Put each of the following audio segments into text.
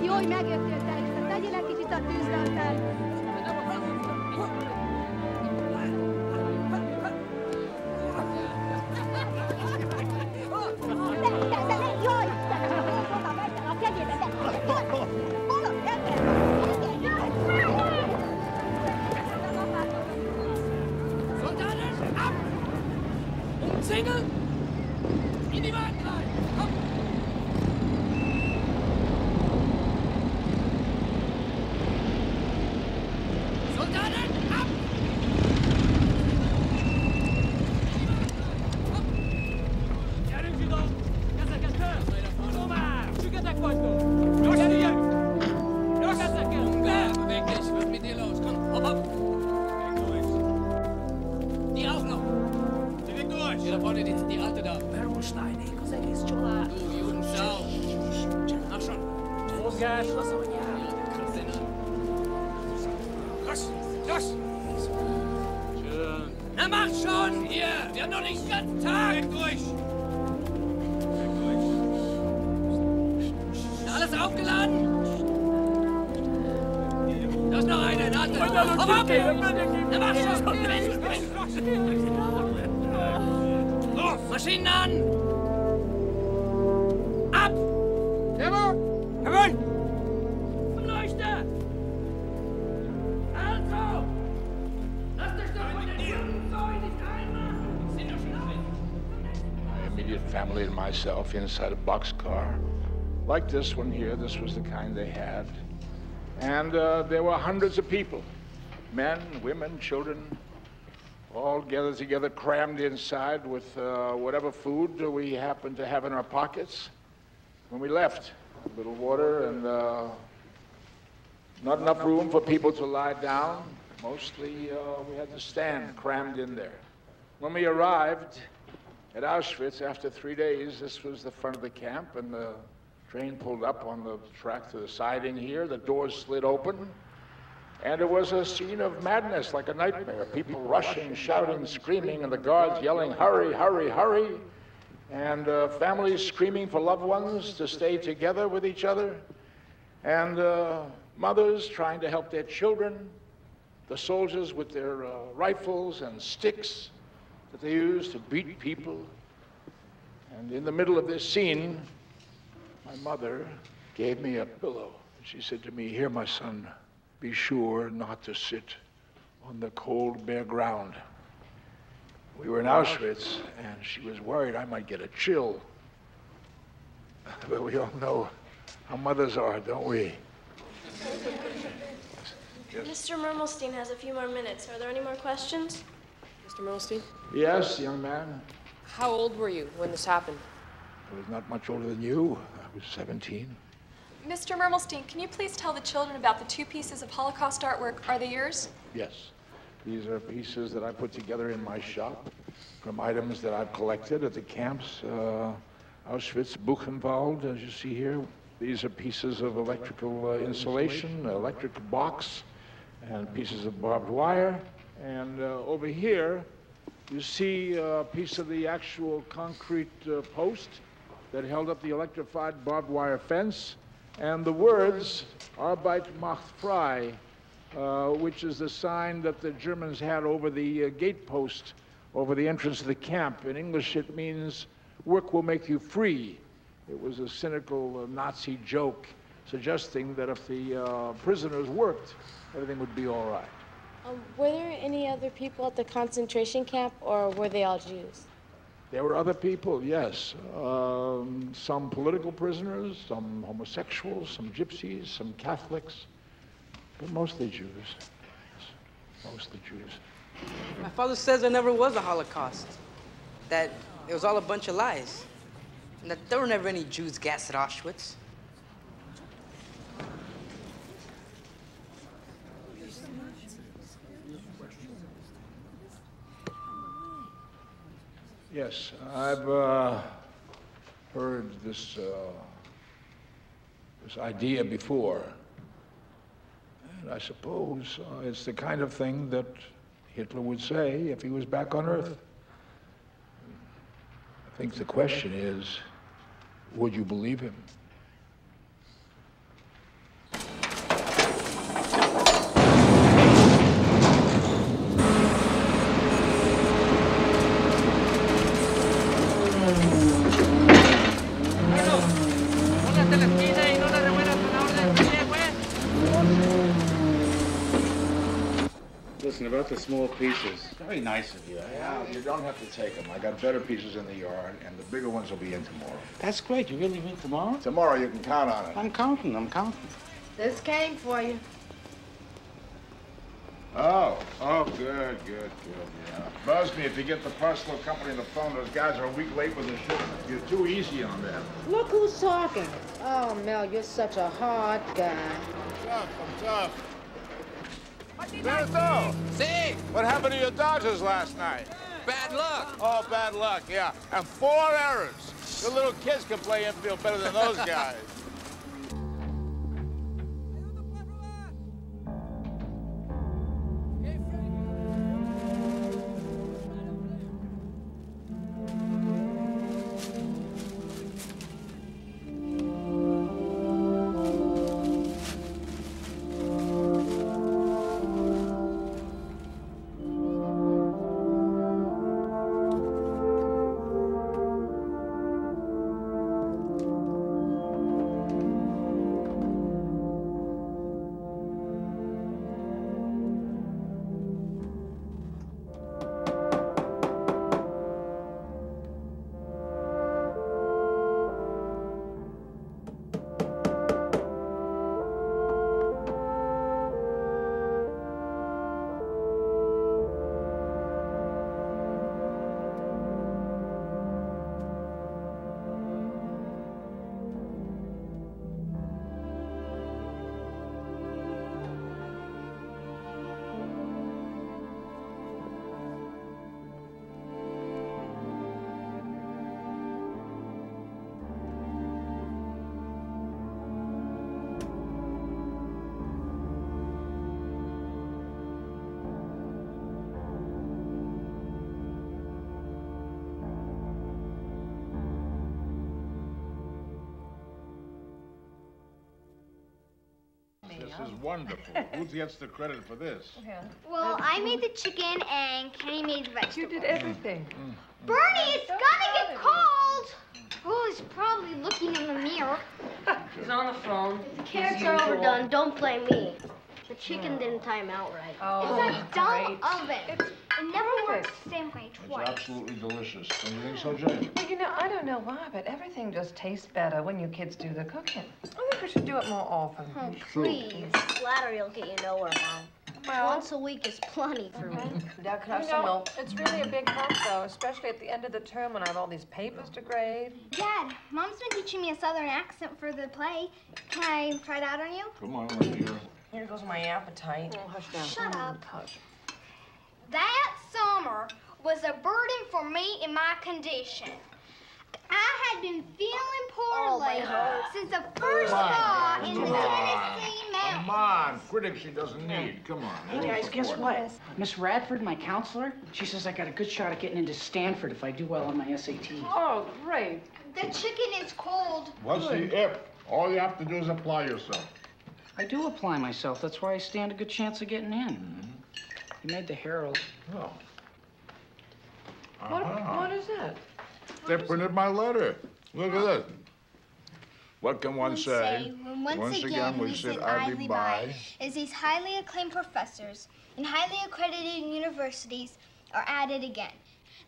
Jó, hogy megjöttél, Terexa. Tegyél egy kicsit a tűzre, Soldaten, ab! Umzingeln! In die Wagen rein! Komm! Soldaten, ab! Gyerünk ide! Kezeket föl! Tovább! Süketek vagytok! Gyerünk! Los ezeket! Beweg dich! Was mit dir los? Komm, hopp, hopp! Die auch noch! Beweg durch! Hier da vorne, die Alte da. Berúsnájnék az egész család. Du, Judensau! Mach schon! Mozgás! Az anyám! Ja, der Christina! Los! Los! Schön! Na mach schon! Hier! Wir haben noch nicht den ganzen Tag! Weg durch! Weg durch! Na, alles aufgeladen? Da ist noch eine, eine andere. Hopp ab! Na mach schon! Los! Maschinen an! Ab! Jawohl! Jawohl! Leuchte! Also! Lasst euch doch von den Jungsäulen nicht einmachen! Sind doch schon drin! My immediate family and myself inside a boxcar. Like this one here, this was the kind they had. And there were hundreds of people, men, women, children, all gathered together, crammed inside with whatever food we happened to have in our pockets. When we left, a little water and not enough room for people to lie down. Mostly we had to stand crammed in there. When we arrived at Auschwitz after 3 days, this was the front of the camp, and the train pulled up on the track to the siding here. The doors slid open, and it was a scene of madness, like a nightmare. People rushing, shouting, screaming, and the guards yelling, hurry, hurry, hurry, and families screaming for loved ones to stay together with each other, and mothers trying to help their children, the soldiers with their rifles and sticks that they used to beat people. And in the middle of this scene, my mother gave me a pillow. She said to me, "Here, my son, be sure not to sit on the cold, bare ground." We were in Auschwitz, and she was worried I might get a chill. But we all know how mothers are, don't we? Yes. Mr. Mermelstein has a few more minutes. Are there any more questions? Mr. Mermelstein? Yes, young man. How old were you when this happened? I was not much older than you. I was 17. Mr. Mermelstein, can you please tell the children about the 2 pieces of Holocaust artwork? Are they yours? Yes. These are pieces that I put together in my shop from items that I've collected at the camps, Auschwitz, Buchenwald, as you see here. These are pieces of electrical insulation, electric box, and pieces of barbed wire. And over here, you see a piece of the actual concrete post that held up the electrified barbed wire fence, and the words, Arbeit macht frei, which is the sign that the Germans had over the gate post, over the entrance of the camp. In English, it means, work will make you free. It was a cynical Nazi joke suggesting that if the prisoners worked, everything would be all right. Were there any other people at the concentration camp, or were they all Jews? There were other people, yes. Some political prisoners, some homosexuals, some gypsies, some Catholics, but mostly Jews. Yes, mostly Jews. My father says there never was a Holocaust, that it was all a bunch of lies, and that there were never any Jews gassed at Auschwitz. Yes, I've heard this idea before, and I suppose it's the kind of thing that Hitler would say if he was back on Earth. I think the question is, would you believe him? hasta la esquina y no la revuelvas con la orden del pie, güey. Listen, about the small pieces. Very nice of you. Yeah, you don't have to take them. I got better pieces in the yard, and the bigger ones will be in tomorrow. That's great. You really mean tomorrow? Tomorrow, you can count on it. I'm counting. This came for you. Oh, good, yeah. Buzz me if you get the parcel company on the phone. Those guys are a week late with the shipment. You're too easy on them. Look who's talking. Oh, Mel, you're such a hard guy. I'm tough. Bertho! See? What happened to your Dodgers last night? Bad luck. Oh, bad luck, yeah. And 4 errors. The little kids can play infield better than those guys. This is wonderful. Who gets the credit for this? Well, I made the chicken and Kenny made the vegetables. You did everything. Bernie, it's gonna get cold! Oh, he's probably looking in the mirror. He's on the phone. The carrots are overdone. Don't blame me. The chicken didn't time out right. Oh, It's a dumb great. oven. It never works the same way twice. It's absolutely delicious. Don't you think so, Jane? Well, you know, I don't know why, but everything just tastes better when you kids do the cooking. I think we should do it more often. Oh, please. Flattery will get you nowhere, Mom. Well, Once a week is plenty for me. Dad, could I have you some know, milk? it's really a big help, though, especially at the end of the term when I have all these papers to grade. Dad, Mom's been teaching me a southern accent for the play. Can I try it out on you? Come on, let's hear. Here goes my appetite. Oh, hush down. Shut up. Hush. That summer was a burden for me in my condition. I had been feeling poorly since the first thaw in the Tennessee Come mountains. on, critics she doesn't need. Come on. Hey guys, guess what? Miss Radford, my counselor, she says I got a good shot at getting into Stanford if I do well on my SATs. Oh, great. The chicken is cold. What's the if? All you have to do is apply yourself. I do apply myself. That's why I stand a good chance of getting in. You made the Herald. Oh. What is it? They printed my letter. Look at this. What can one say? When once again we sit idly by as these highly acclaimed professors in highly accredited universities are at it again.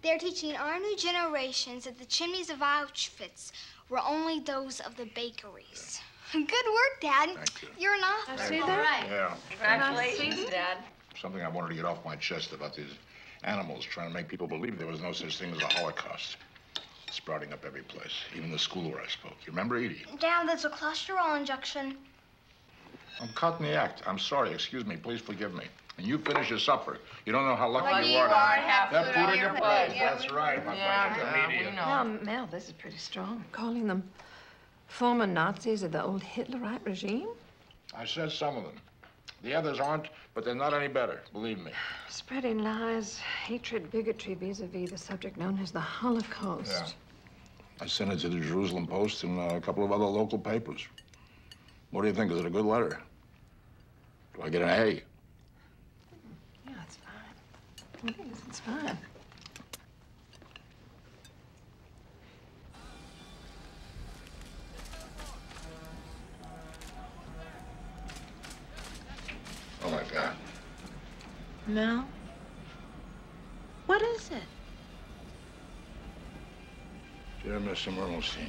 They're teaching our new generations that the chimneys of Auschwitz were only those of the bakeries. Good work, Dad. Thank you. You're an author. See that? Yeah. Congratulations, Dad. Something I wanted to get off my chest about these animals trying to make people believe there was no such thing as a Holocaust. Sprouting up every place, even the school where I spoke. You remember, Edie? Dad, there's a cholesterol injection. I'm caught in the act. I'm sorry. Excuse me. Please forgive me. And you finish your supper. You don't know how lucky you are to have that food in your plate. That's right. My Yeah, friend, we comedian. know. Mel, this is pretty strong. Calling them former Nazis of the old Hitlerite regime? I said some of them. The others aren't, but they're not any better, believe me. Spreading lies, hatred, bigotry vis-a-vis the subject known as the Holocaust. Yeah. I sent it to the Jerusalem Post and a couple of other local papers. What do you think? Is it a good letter? Do I get an A? Yeah, it's fine. I think it's fine. Mel? What is it? Dear Mr. Mermelstein,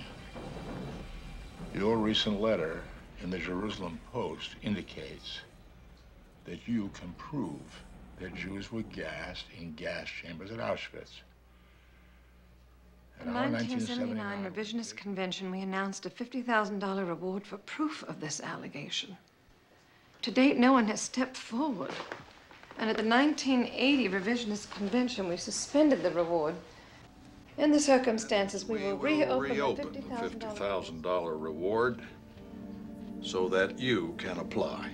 your recent letter in the Jerusalem Post indicates that you can prove that Jews were gassed in gas chambers at Auschwitz. In 1979 revisionist convention, we announced a $50,000 reward for proof of this allegation. To date, no one has stepped forward. And at the 1980 revisionist convention, we suspended the reward. In the circumstances, we will reopen the $50,000 reward so that you can apply.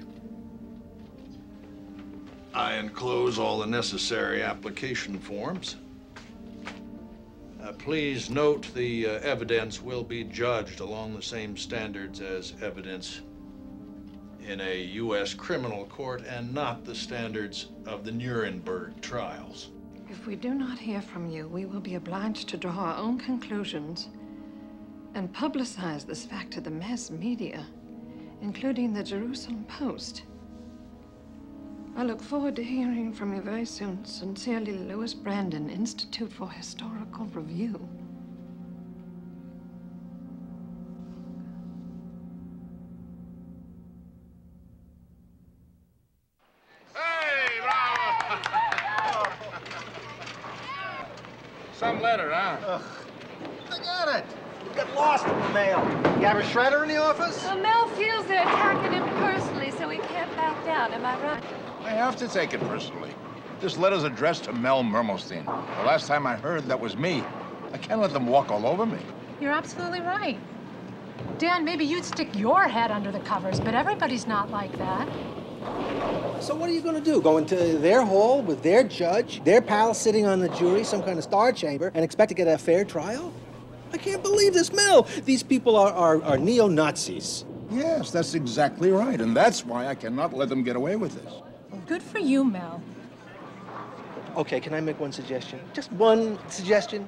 I enclose all the necessary application forms. Please note the evidence will be judged along the same standards as evidence in a U.S. criminal court and not the standards of the Nuremberg trials. If we do not hear from you, we will be obliged to draw our own conclusions and publicize this fact to the mass media, including the Jerusalem Post. I look forward to hearing from you very soon. Sincerely, Louis Brandon, Institute for Historical Review. Some letter, huh? Forget it. It got lost in the mail. You have a shredder in the office? Well, Mel feels they're attacking him personally, so he can't back down. Am I right? I have to take it personally. This letter's addressed to Mel Mermelstein. The last time I heard, that was me. I can't let them walk all over me. You're absolutely right. Dan, maybe you'd stick your head under the covers, but everybody's not like that. So what are you going to do? Go into their hall with their judge, their pal sitting on the jury, some kind of star chamber, and expect to get a fair trial? I can't believe this, Mel. These people are neo-Nazis. Yes, that's exactly right, and that's why I cannot let them get away with this. Good for you, Mel. Okay, can I make one suggestion? Just one suggestion?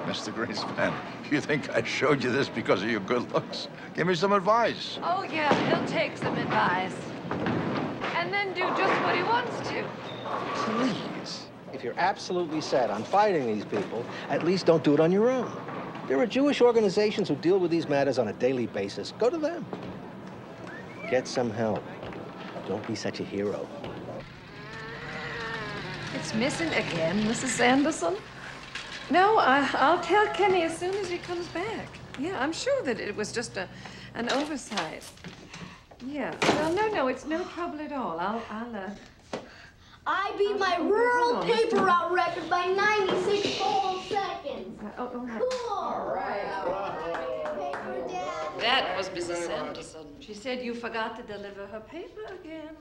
Mr. Greenspan, you think I showed you this because of your good looks? Give me some advice. Oh, yeah, he'll take some advice. And then do just what he wants to. Please, if you're absolutely set on fighting these people, at least don't do it on your own. There are Jewish organizations who deal with these matters on a daily basis. Go to them. Get some help. Don't be such a hero. It's missing again, Mrs. Sanderson? No, I'll tell Kenny as soon as he comes back. Yeah, I'm sure that it was just an oversight. Yeah. Well, no, it's no trouble at all. I beat my rural paper route record by 96 full seconds. Cool. All right. Paper, Dad. That was Mrs. Sanderson. She said you forgot to deliver her paper again.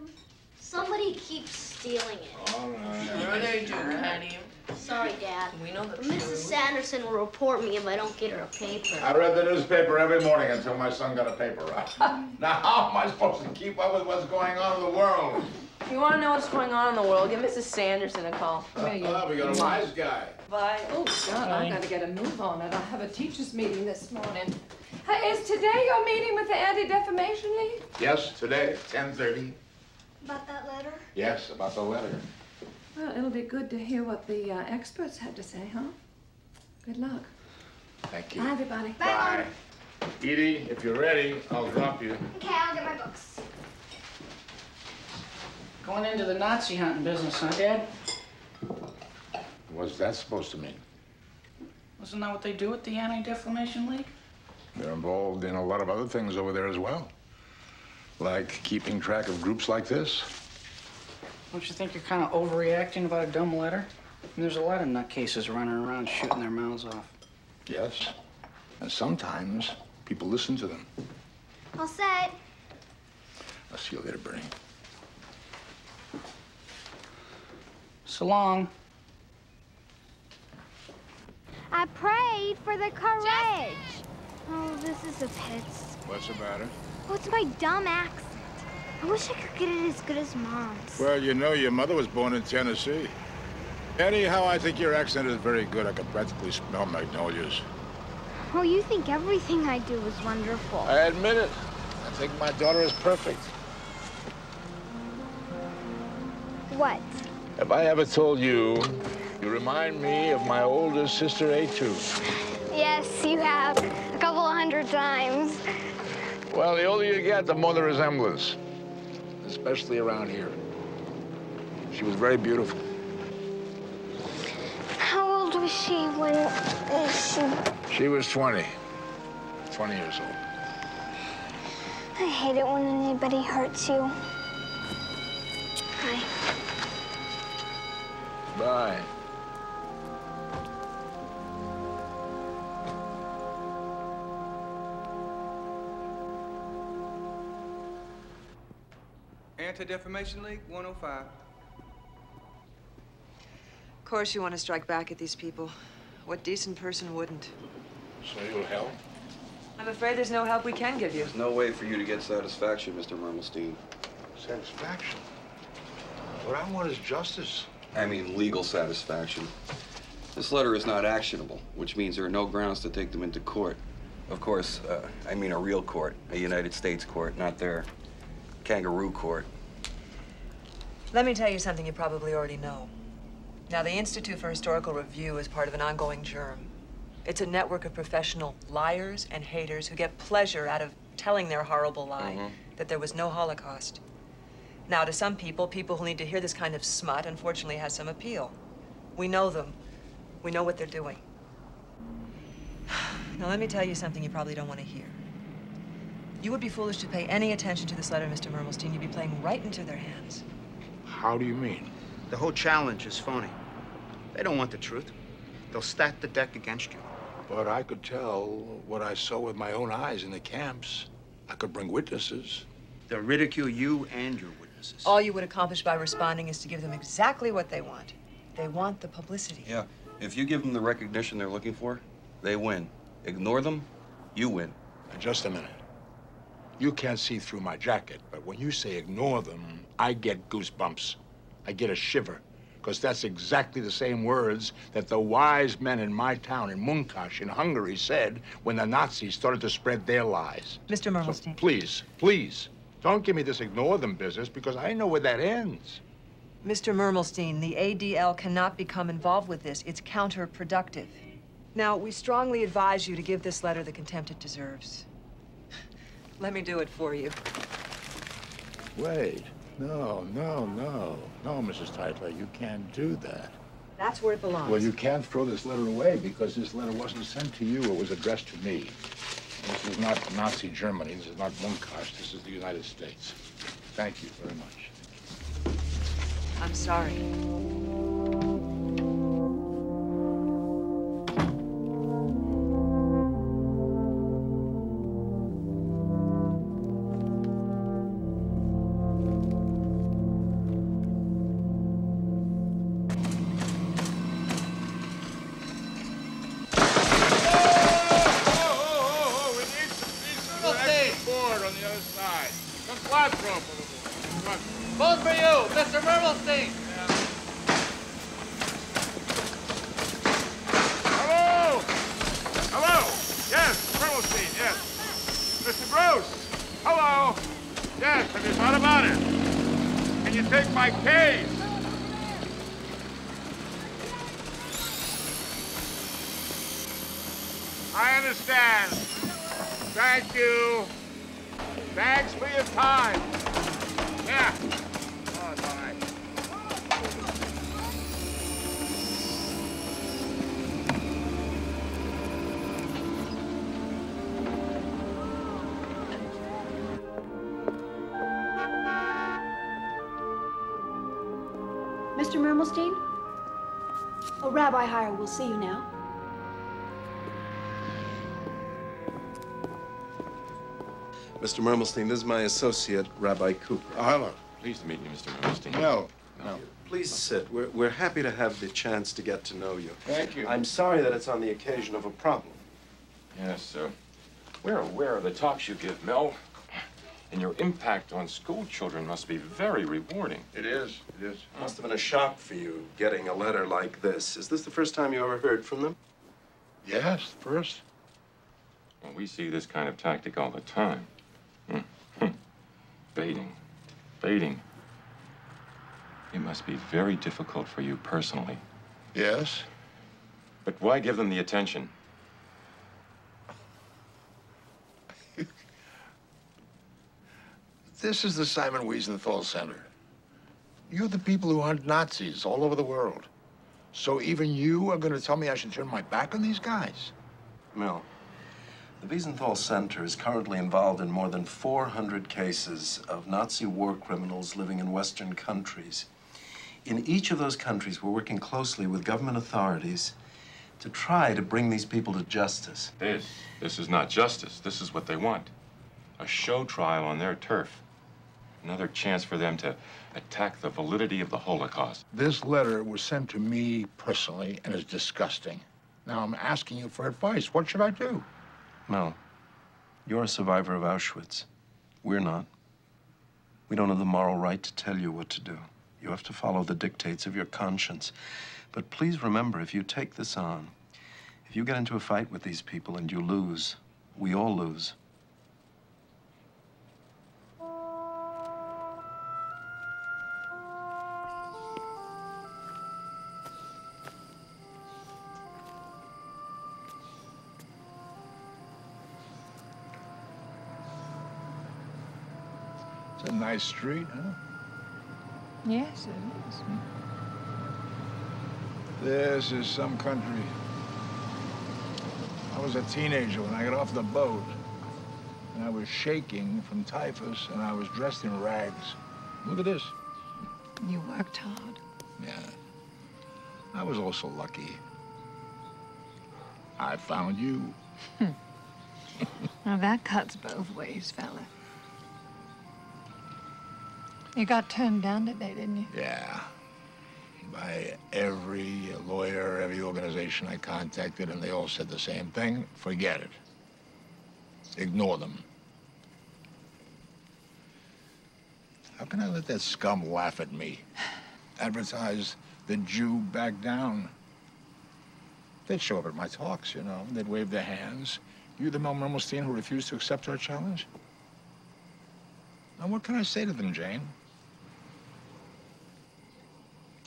Somebody keeps stealing it. All right. Sure they do, honey. Sorry, Dad. We know the But Mrs. Sanderson will report me if I don't get her a paper. I read the newspaper every morning until my son got a paper route. Now, how am I supposed to keep up with what's going on in the world? If you want to know what's going on in the world, give Mrs. Sanderson a call. We got a wise guy. Bye. Oh, God, I gotta get a move on it. I have a teachers' meeting this morning. Hey, is today your meeting with the Anti-Defamation League? Yes, today, 10:30. About that letter? Yes, about the letter. Well, it'll be good to hear what the experts had to say, huh? Good luck. Thank you. Bye, everybody. Bye. Edie, if you're ready, I'll drop you. Okay, I'll get my books. Going into the Nazi hunting business, huh, Dad? What's that supposed to mean? Wasn't that what they do at the Anti-Defamation League? They're involved in a lot of other things over there as well. Like keeping track of groups like this. Don't you think you're kind of overreacting about a dumb letter? And there's a lot of nutcases running around shooting their mouths off. Yes. And sometimes people listen to them. All set. I'll see you later, Bernie. So long. I prayed for the courage. Oh, this is a pits. What's the matter? Oh, it's my dumb accent. I wish I could get it as good as Mom's. Well, you know, your mother was born in Tennessee. Anyhow, I think your accent is very good. I can practically smell magnolias. Oh, you think everything I do is wonderful. I admit it. I think my daughter is perfect. What? Have I ever told you, you remind me of my older sister, A2? Yes, you have. A couple of 100 times. Well, the older you get, the more the resemblance, especially around here. She was very beautiful. How old was she when She was 20. 20 years old. I hate it when anybody hurts you. Bye. Bye. Anti-Defamation League, 105. Of course you want to strike back at these people. What decent person wouldn't? So you'll help? I'm afraid there's no help we can give you. There's no way for you to get satisfaction, Mr. Mermelstein. Satisfaction? What I want is justice. I mean legal satisfaction. This letter is not actionable, which means there are no grounds to take them into court. Of course, I mean a real court, a United States court, not their kangaroo court. Let me tell you something you probably already know. Now, the Institute for Historical Review is part of an ongoing germ. It's a network of professional liars and haters who get pleasure out of telling their horrible lie that there was no Holocaust. Now, to some people, people who need to hear this kind of smut, unfortunately, has some appeal. We know them. We know what they're doing. Now, let me tell you something you probably don't want to hear. You would be foolish to pay any attention to this letter, Mr. Mermelstein. You'd be playing right into their hands. How do you mean? The whole challenge is phony. They don't want the truth. They'll stack the deck against you. But I could tell what I saw with my own eyes in the camps. I could bring witnesses. They'll ridicule you and your witnesses. All you would accomplish by responding is to give them exactly what they want. They want the publicity. Yeah, if you give them the recognition they're looking for, they win. Ignore them, you win. Just a minute. You can't see through my jacket, but when you say ignore them, I get goosebumps. I get a shiver, because that's exactly the same words that the wise men in my town, in Munkacs, in Hungary, said when the Nazis started to spread their lies. Mr. Mermelstein. So please, please, don't give me this ignore them business, because I know where that ends. Mr. Mermelstein, the ADL cannot become involved with this. It's counterproductive. Now, we strongly advise you to give this letter the contempt it deserves. Let me do it for you. Wait. No, Mrs. Tytler, you can't do that. That's where it belongs. Well, you can't throw this letter away because this letter wasn't sent to you. It was addressed to me. This is not Nazi Germany. This is not Munkacs. This is the United States. Thank you very much. I'm sorry. Both for you, Mr. Mermelstein. Hello? Hello? Yes, Mermelstein, yes. Mr. Bruce? Hello? Yes, have you thought about it? Can you take my case? I understand. Thank you. Thanks for your time. Yeah. Oh, bye. Mr. Mermelstein? Oh, Rabbi Heyer, we'll see you now. Mr. Mermelstein, this is my associate, Rabbi Cooper. Oh, hello. Pleased to meet you, Mr. Mermelstein. No. Please sit. We're happy to have the chance to get to know you. Thank you. I'm sorry that it's on the occasion of a problem. Yes, we're aware of the talks you give, Mel. And your impact on school children must be very rewarding. It is. It is. Must have been a shock for you getting a letter like this. Is this the first time you ever heard from them? Yes, first. Well, we see this kind of tactic all the time. Baiting. It must be be very difficult for you personally. Yes? But why give them the attention? This is the Simon Wiesenthal Center. You're the people who hunt Nazis all over the world. So even you are going to tell me I should turn my back on these guys? Mel, the Wiesenthal Center is currently involved in more than 400 cases of Nazi war criminals living in Western countries. In each of those countries, we're working closely with government authorities to try to bring these people to justice. This is not justice. This is what they want. A show trial on their turf. Another chance for them to attack the validity of the Holocaust. This letter was sent to me personally and is disgusting. Now I'm asking you for advice. What should I do? Mel, you're a survivor of Auschwitz. We're not. We don't have the moral right to tell you what to do. You have to follow the dictates of your conscience. But please remember, if you take this on, if you get into a fight with these people and you lose, we all lose. It's a nice street, huh? Yes, it is. This is some country. I was a teenager when I got off the boat. And I was shaking from typhus, and I was dressed in rags. Look at this. You worked hard. Yeah. I was also lucky. I found you. Now that cuts both ways, fella. You got turned down today, didn't you? Yeah. By every lawyer, every organization I contacted, and they all said the same thing. Forget it. Ignore them. How can I let that scum laugh at me? Advertise the Jew back down. They'd show up at my talks, you know. They'd wave their hands. You the Mel Mermelstein who refused to accept our challenge? Now, what can I say to them, Jane?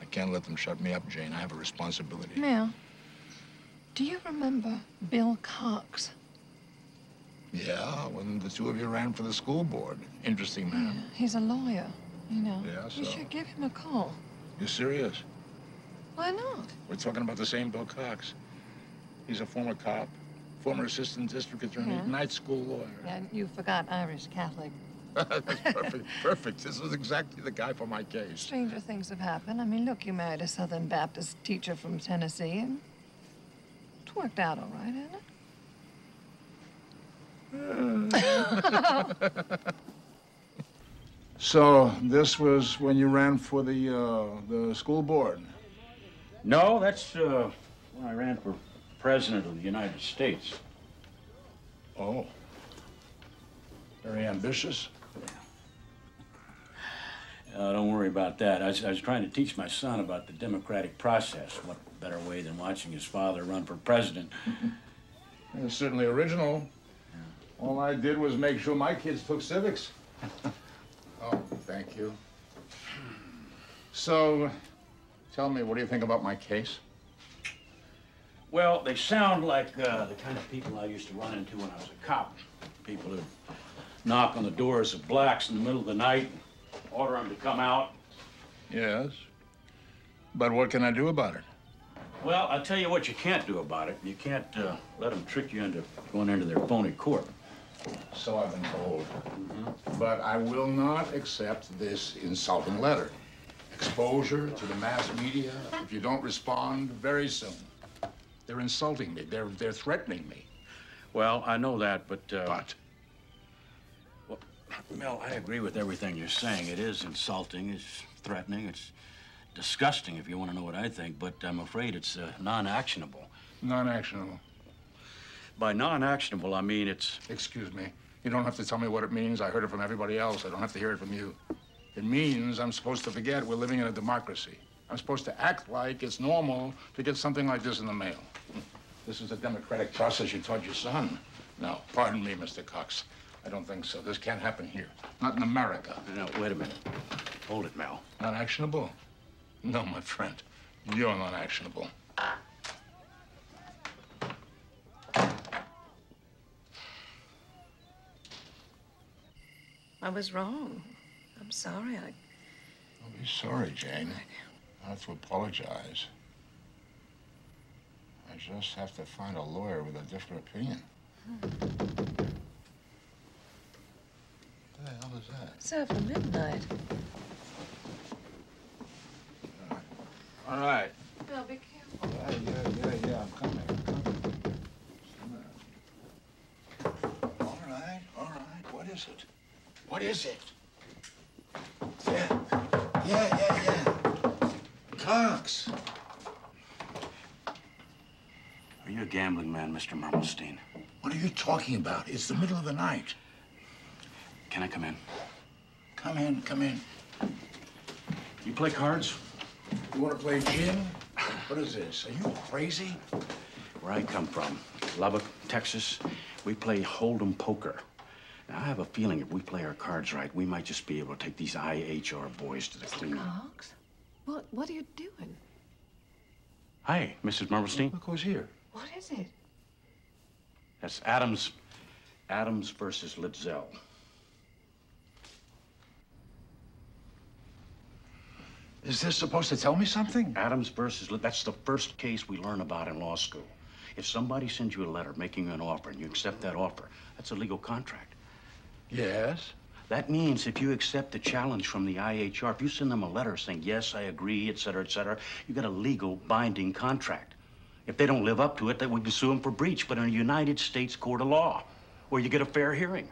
I can't let them shut me up, Jane. I have a responsibility. Mel, do you remember Bill Cox? Yeah, when the two of you ran for the school board. Interesting man. Yeah, he's a lawyer, you know. Yeah, so? You should give him a call. You serious? Why not? We're talking about the same Bill Cox. He's a former cop, former assistant district attorney, Yeah. night school lawyer. Yeah, you forgot Irish Catholic. That's perfect. Perfect. This was exactly the guy for my case. Stranger things have happened. I mean, look, you married a Southern Baptist teacher from Tennessee, and it's worked out all right, hasn't it? So, this was when you ran for the school board? No, that's when I ran for president of the United States. Oh. Very ambitious? Don't worry about that. I was trying to teach my son about the democratic process. What better way than watching his father run for president? It's certainly original. Yeah. All I did was make sure my kids took civics. Oh, thank you. So, tell me, what do you think about my case? Well, they sound like the kind of people I used to run into when I was a cop. People who knock on the doors of blacks in the middle of the night, order them to come out. Yes. But what can I do about it? Well, I'll tell you what you can't do about it. You can't let them trick you into going into their phony court. So I've been told. But I will not accept this insulting letter. Exposure to the mass media if you don't respond very soon. They're insulting me. They're threatening me. Well, I know that, but... But? Well, Mel, I agree with everything you're saying. It is insulting, it's threatening, it's disgusting, if you want to know what I think, but I'm afraid it's non-actionable. Non-actionable? By non-actionable, I mean it's... Excuse me. You don't have to tell me what it means. I heard it from everybody else. I don't have to hear it from you. It means I'm supposed to forget we're living in a democracy. I'm supposed to act like it's normal to get something like this in the mail. This is a democratic process you taught your son. No, pardon me, Mr. Cox. I don't think so. This can't happen here. Not in America. No, wait a minute. Hold it, Mel. Not actionable? No, my friend. You're not actionable. I was wrong. I'm sorry. Don't be sorry, Jane. I have to apologize. I just have to find a lawyer with a different opinion. What the hell is that? It's after midnight. All right. Bill, be careful. Yeah, I'm coming. All right. What is it? What is it? Yeah. Cox. Are you a gambling man, Mr. Mermelstein? What are you talking about? It's the middle of the night. Can I come in? Come in. You play cards? You want to play gin? What is this? Are you crazy? Where I come from, Lubbock, Texas, we play Hold'em poker. Now, I have a feeling if we play our cards right, we might just be able to take these IHR boys to the cleaner. Cox? What are you doing? Hi, Mrs. Mermelstein. Look who's here. What is it? That's Adams versus Litzel. Is this supposed to tell me something? Adams versus that's the first case we learn about in law school. If somebody sends you a letter making you an offer and you accept that offer, that's a legal contract. Yes. That means if you accept the challenge from the IHR, if you send them a letter saying, yes, I agree, et cetera, you got a legal binding contract. If they don't live up to it, then we can sue them for breach, but in a United States court of law, where you get a fair hearing.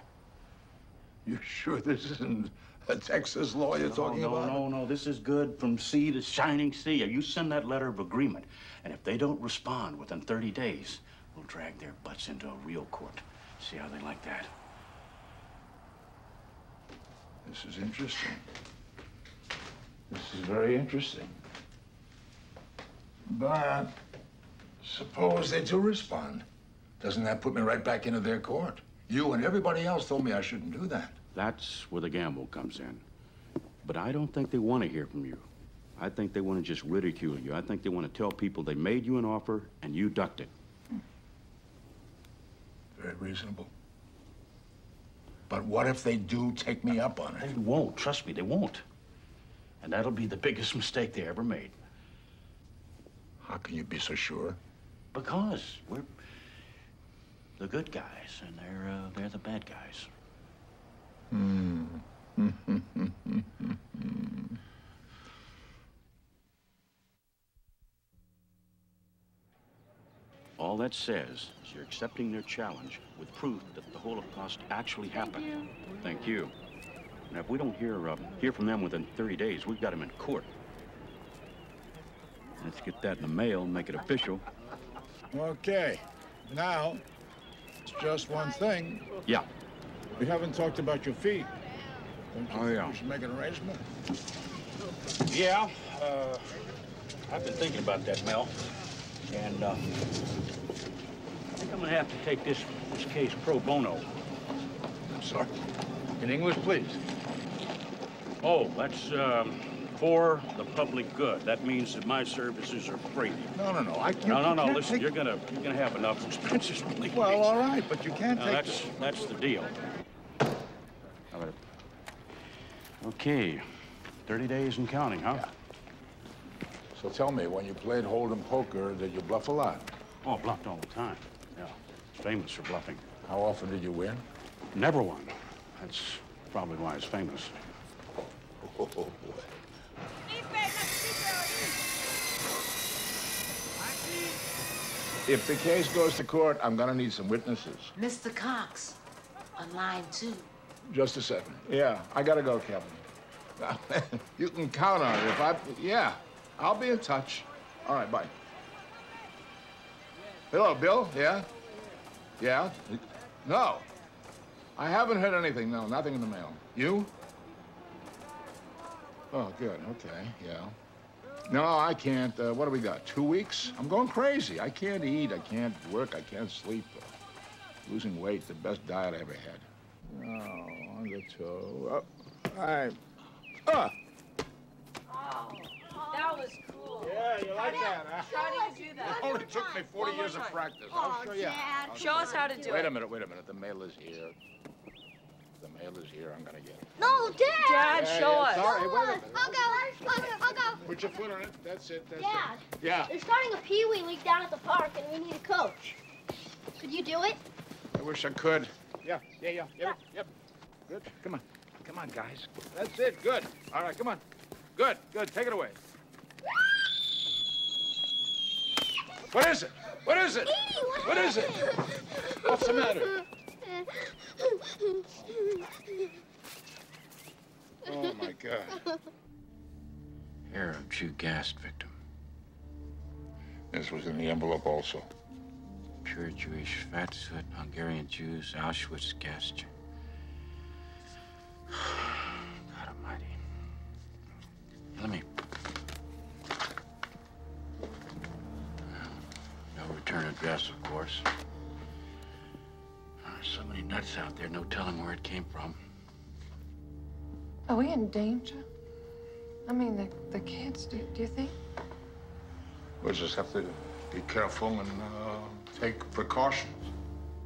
You sure this isn't a Texas law you're talking about? No. This is good from sea to shining sea. You send that letter of agreement, and if they don't respond within 30 days, we'll drag their butts into a real court. See how they like that? This is interesting. This is very interesting. But suppose they do respond. Doesn't that put me right back into their court? You and everybody else told me I shouldn't do that. That's where the gamble comes in. But I don't think they want to hear from you. I think they want to just ridicule you. I think they want to tell people they made you an offer and you ducked it. Very reasonable. But what if they do take me up on it? They won't. Trust me, they won't. And that'll be the biggest mistake they ever made. How can you be so sure? Because we're the good guys, and they're the bad guys. All that says is you're accepting their challenge with proof that the Holocaust actually happened. Thank you. And if we don't hear from them within 30 days, we've got them in court. Let's get that in the mail and make it official. Okay. Now, it's just one thing. Yeah. We haven't talked about your fee. Don't you think yeah. we should make an arrangement? Yeah. I've been thinking about that, Mel. And I think I'm gonna have to take this case pro bono. I'm sorry. In English, please. Oh, that's for the public good. That means that my services are free. No. I can't. No. Listen, you're gonna have enough expenses. Believe me. Well, all right, but you can't take. That's the deal. Okay, 30 days and counting, huh? Yeah. So tell me, when you played Hold'em poker, did you bluff a lot? Oh, I bluffed all the time. Yeah, it's famous for bluffing. How often did you win? Never won. That's probably why it's famous. Oh, boy. If the case goes to court, I'm gonna need some witnesses. Mr. Cox, on line 2. Just a second. Yeah, I gotta go, Captain. You can count on it. Yeah, I'll be in touch. All right, bye. Hello, Bill. Yeah? Yeah? No. I haven't heard anything. No, nothing in the mail. You? Oh, good. Okay, yeah. No, I can't. What do we got? 2 weeks? I'm going crazy. I can't eat. I can't work. I can't sleep. Losing weight, the best diet I ever had. Oh, on the toe. Oh, all right. Ah! Oh, that was cool. Yeah, you like that, huh? How do you do that? It only took me 40 years of practice. I'll show you. Dad. Show us how to do it. Wait a minute. The mail is here. The mail is here. I'm gonna get it. No, Dad! Dad, show us. Sorry, wait a minute. I'll go. Put your foot on it. That's it. That's Dad. it. Yeah. They're starting a Pee-wee league down at the park, and we need a coach. Could you do it? I wish I could. Yeah. Yep. Good. Come on. Come on, guys. That's it. Good. All right, come on. Good. Take it away. What is it? What is it? What is it? What's the matter? Oh, my God. Hair of Jew gassed victim. This was in the envelope also. Pure Jewish fat soot, Hungarian Jews, Auschwitz gassed you. God almighty. Let me... No return address, of course. There's so many nuts out there, no telling where it came from. Are we in danger? I mean, the kids, do you think? We'll just have to be careful and take precautions.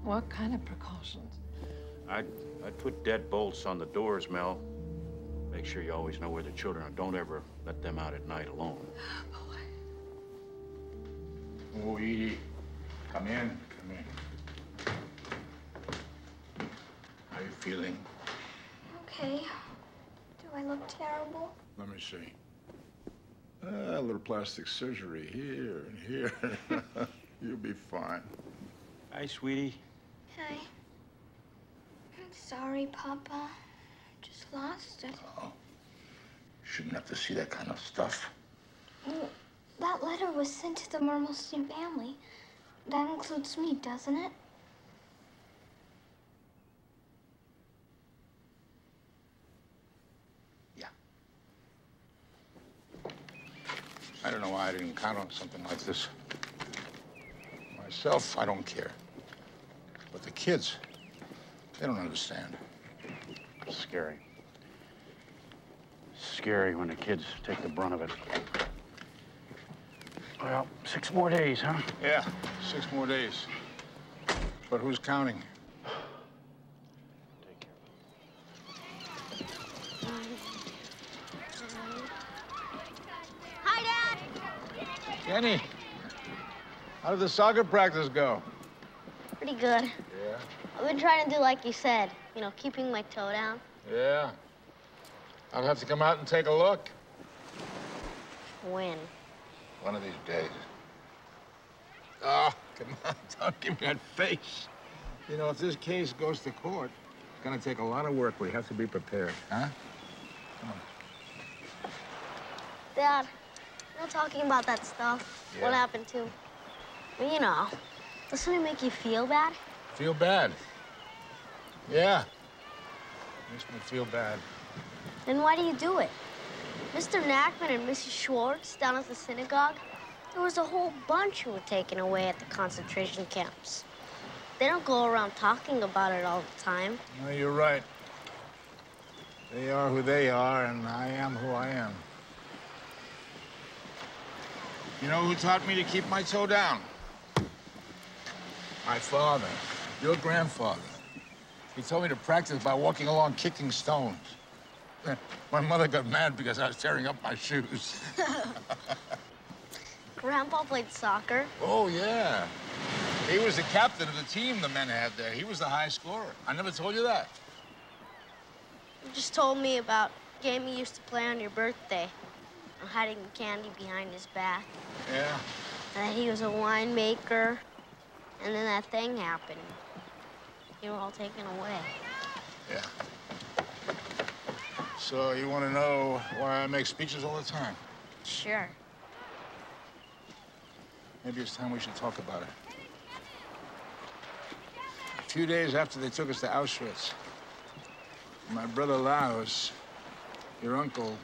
What kind of precautions? I'd put deadbolts on the doors, Mel. Make sure you always know where the children are. Don't ever let them out at night alone. Oh, Edie, come in. How you feeling? Okay. Do I look terrible? Let me see. A little plastic surgery here and here. You'll be fine. Hi, sweetie. Hi. I'm sorry, Papa. Just lost it. Oh. Shouldn't have to see that kind of stuff. Well, that letter was sent to the Mermelstein family. That includes me, doesn't it? I don't know why I didn't count on something like this. Myself, I don't care. But the kids, they don't understand. It's scary. Scary when the kids take the brunt of it. Well, 6 more days, huh? Yeah, 6 more days. But who's counting? Kenny, how did the soccer practice go? Pretty good. Yeah? I've been trying to do like you said, you know, keeping my toe down. Yeah. I'll have to come out and take a look. When? One of these days. Oh, come on, don't give me that face. You know, if this case goes to court, it's gonna take a lot of work. We have to be prepared, huh? Come on. Dad, you know, talking about that stuff, Yeah. what happened to, well, you know, doesn't it make you feel bad? Feel bad? Yeah. Makes me feel bad. Then why do you do it? Mr. Nachman and Mrs. Schwartz down at the synagogue, there was a whole bunch who were taken away at the concentration camps. They don't go around talking about it all the time. No, you're right. They are who they are, and I am who I am. You know who taught me to keep my toe down? My father, your grandfather. He told me to practice by walking along kicking stones. My mother got mad because I was tearing up my shoes. Grandpa played soccer. Oh, yeah. He was the captain of the team the men had there. He was the high scorer. I never told you that. You just told me about a game you used to play on your birthday, on hiding the candy behind his back. Yeah. And that he was a winemaker, and then that thing happened. You were all taken away. Yeah. So you want to know why I make speeches all the time? Sure. Maybe it's time we should talk about it. A few days after they took us to Auschwitz, my brother Laos, your uncle,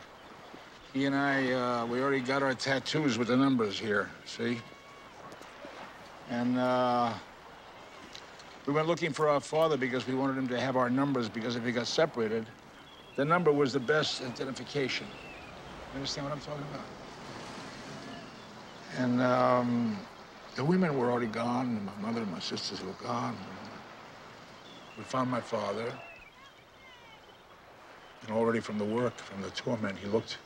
he and I, we already got our tattoos with the numbers here, see? And we went looking for our father because we wanted him to have our numbers, because if he got separated, the number was the best identification. You understand what I'm talking about? And the women were already gone, and my mother and my sisters were gone. We found my father. And already from the work, from the torment, he looked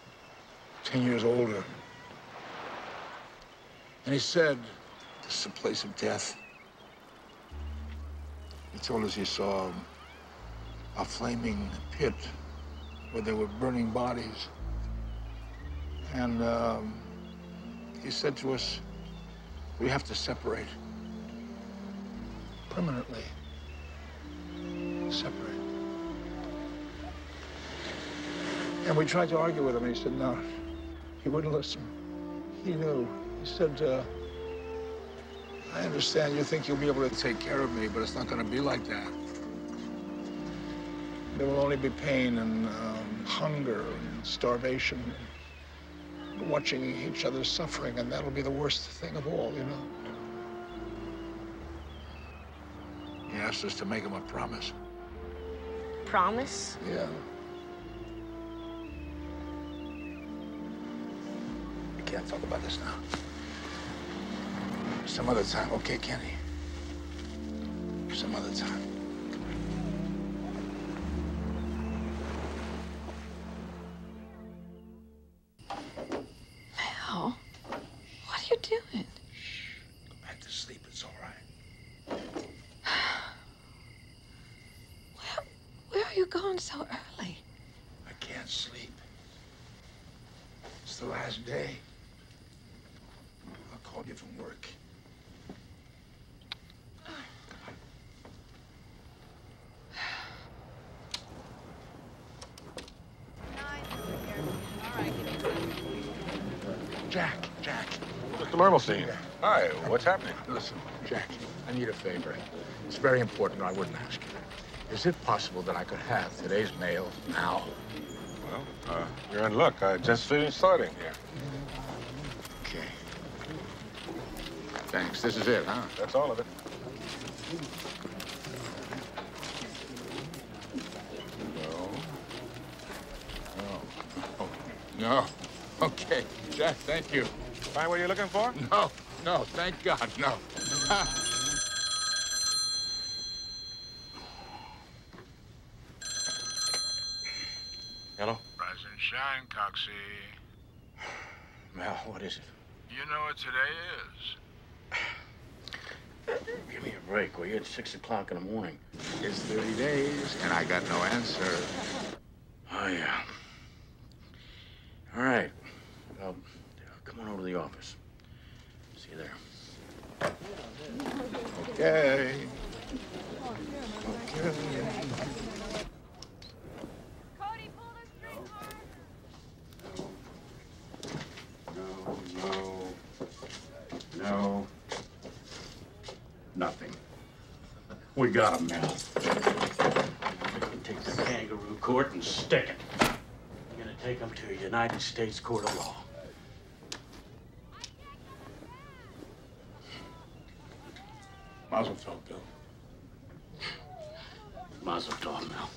10 years older. And he said, this is a place of death. He told us he saw a flaming pit where there were burning bodies. And he said to us, we have to separate. Permanently. Separate. And we tried to argue with him, and he said, no. He wouldn't listen. He knew. He said, I understand you think you'll be able to take care of me, but it's not going to be like that. There will only be pain and hunger and starvation, and watching each other suffering, and that'll be the worst thing of all, you know? He asked us to make him a promise. Promise? Yeah. We can't talk about this now. Some other time, okay, Kenny? Some other time. Mel, what are you doing? Go back to sleep, it's all right. Where are you going so early? I can't sleep. It's the last day. I'll call you from work. Jack. Mr. Mermelstein. Hi, what's happening? Listen, Jack, I need a favor. It's very important, or I wouldn't ask you. Is it possible that I could have today's mail now? Well, you're in luck. I just finished sorting here. Okay. Thanks. This is it, huh? That's all of it. No. Okay. Jack, thank you. Find what you're looking for? No, thank God, no. Hello? Rise and shine, Coxie. Mel, what is it? You know what today is? Give me a break, will you? It's 6 o'clock in the morning. It's 30 days, and I got no answer. Oh, yeah. All right. Come on over to the office. See you there. Okay. No. Nothing. We got him now. Take the kangaroo court and stick it. We're gonna take him to a United States court of law. Mazel tov, Bill. Mazel tov, Mel.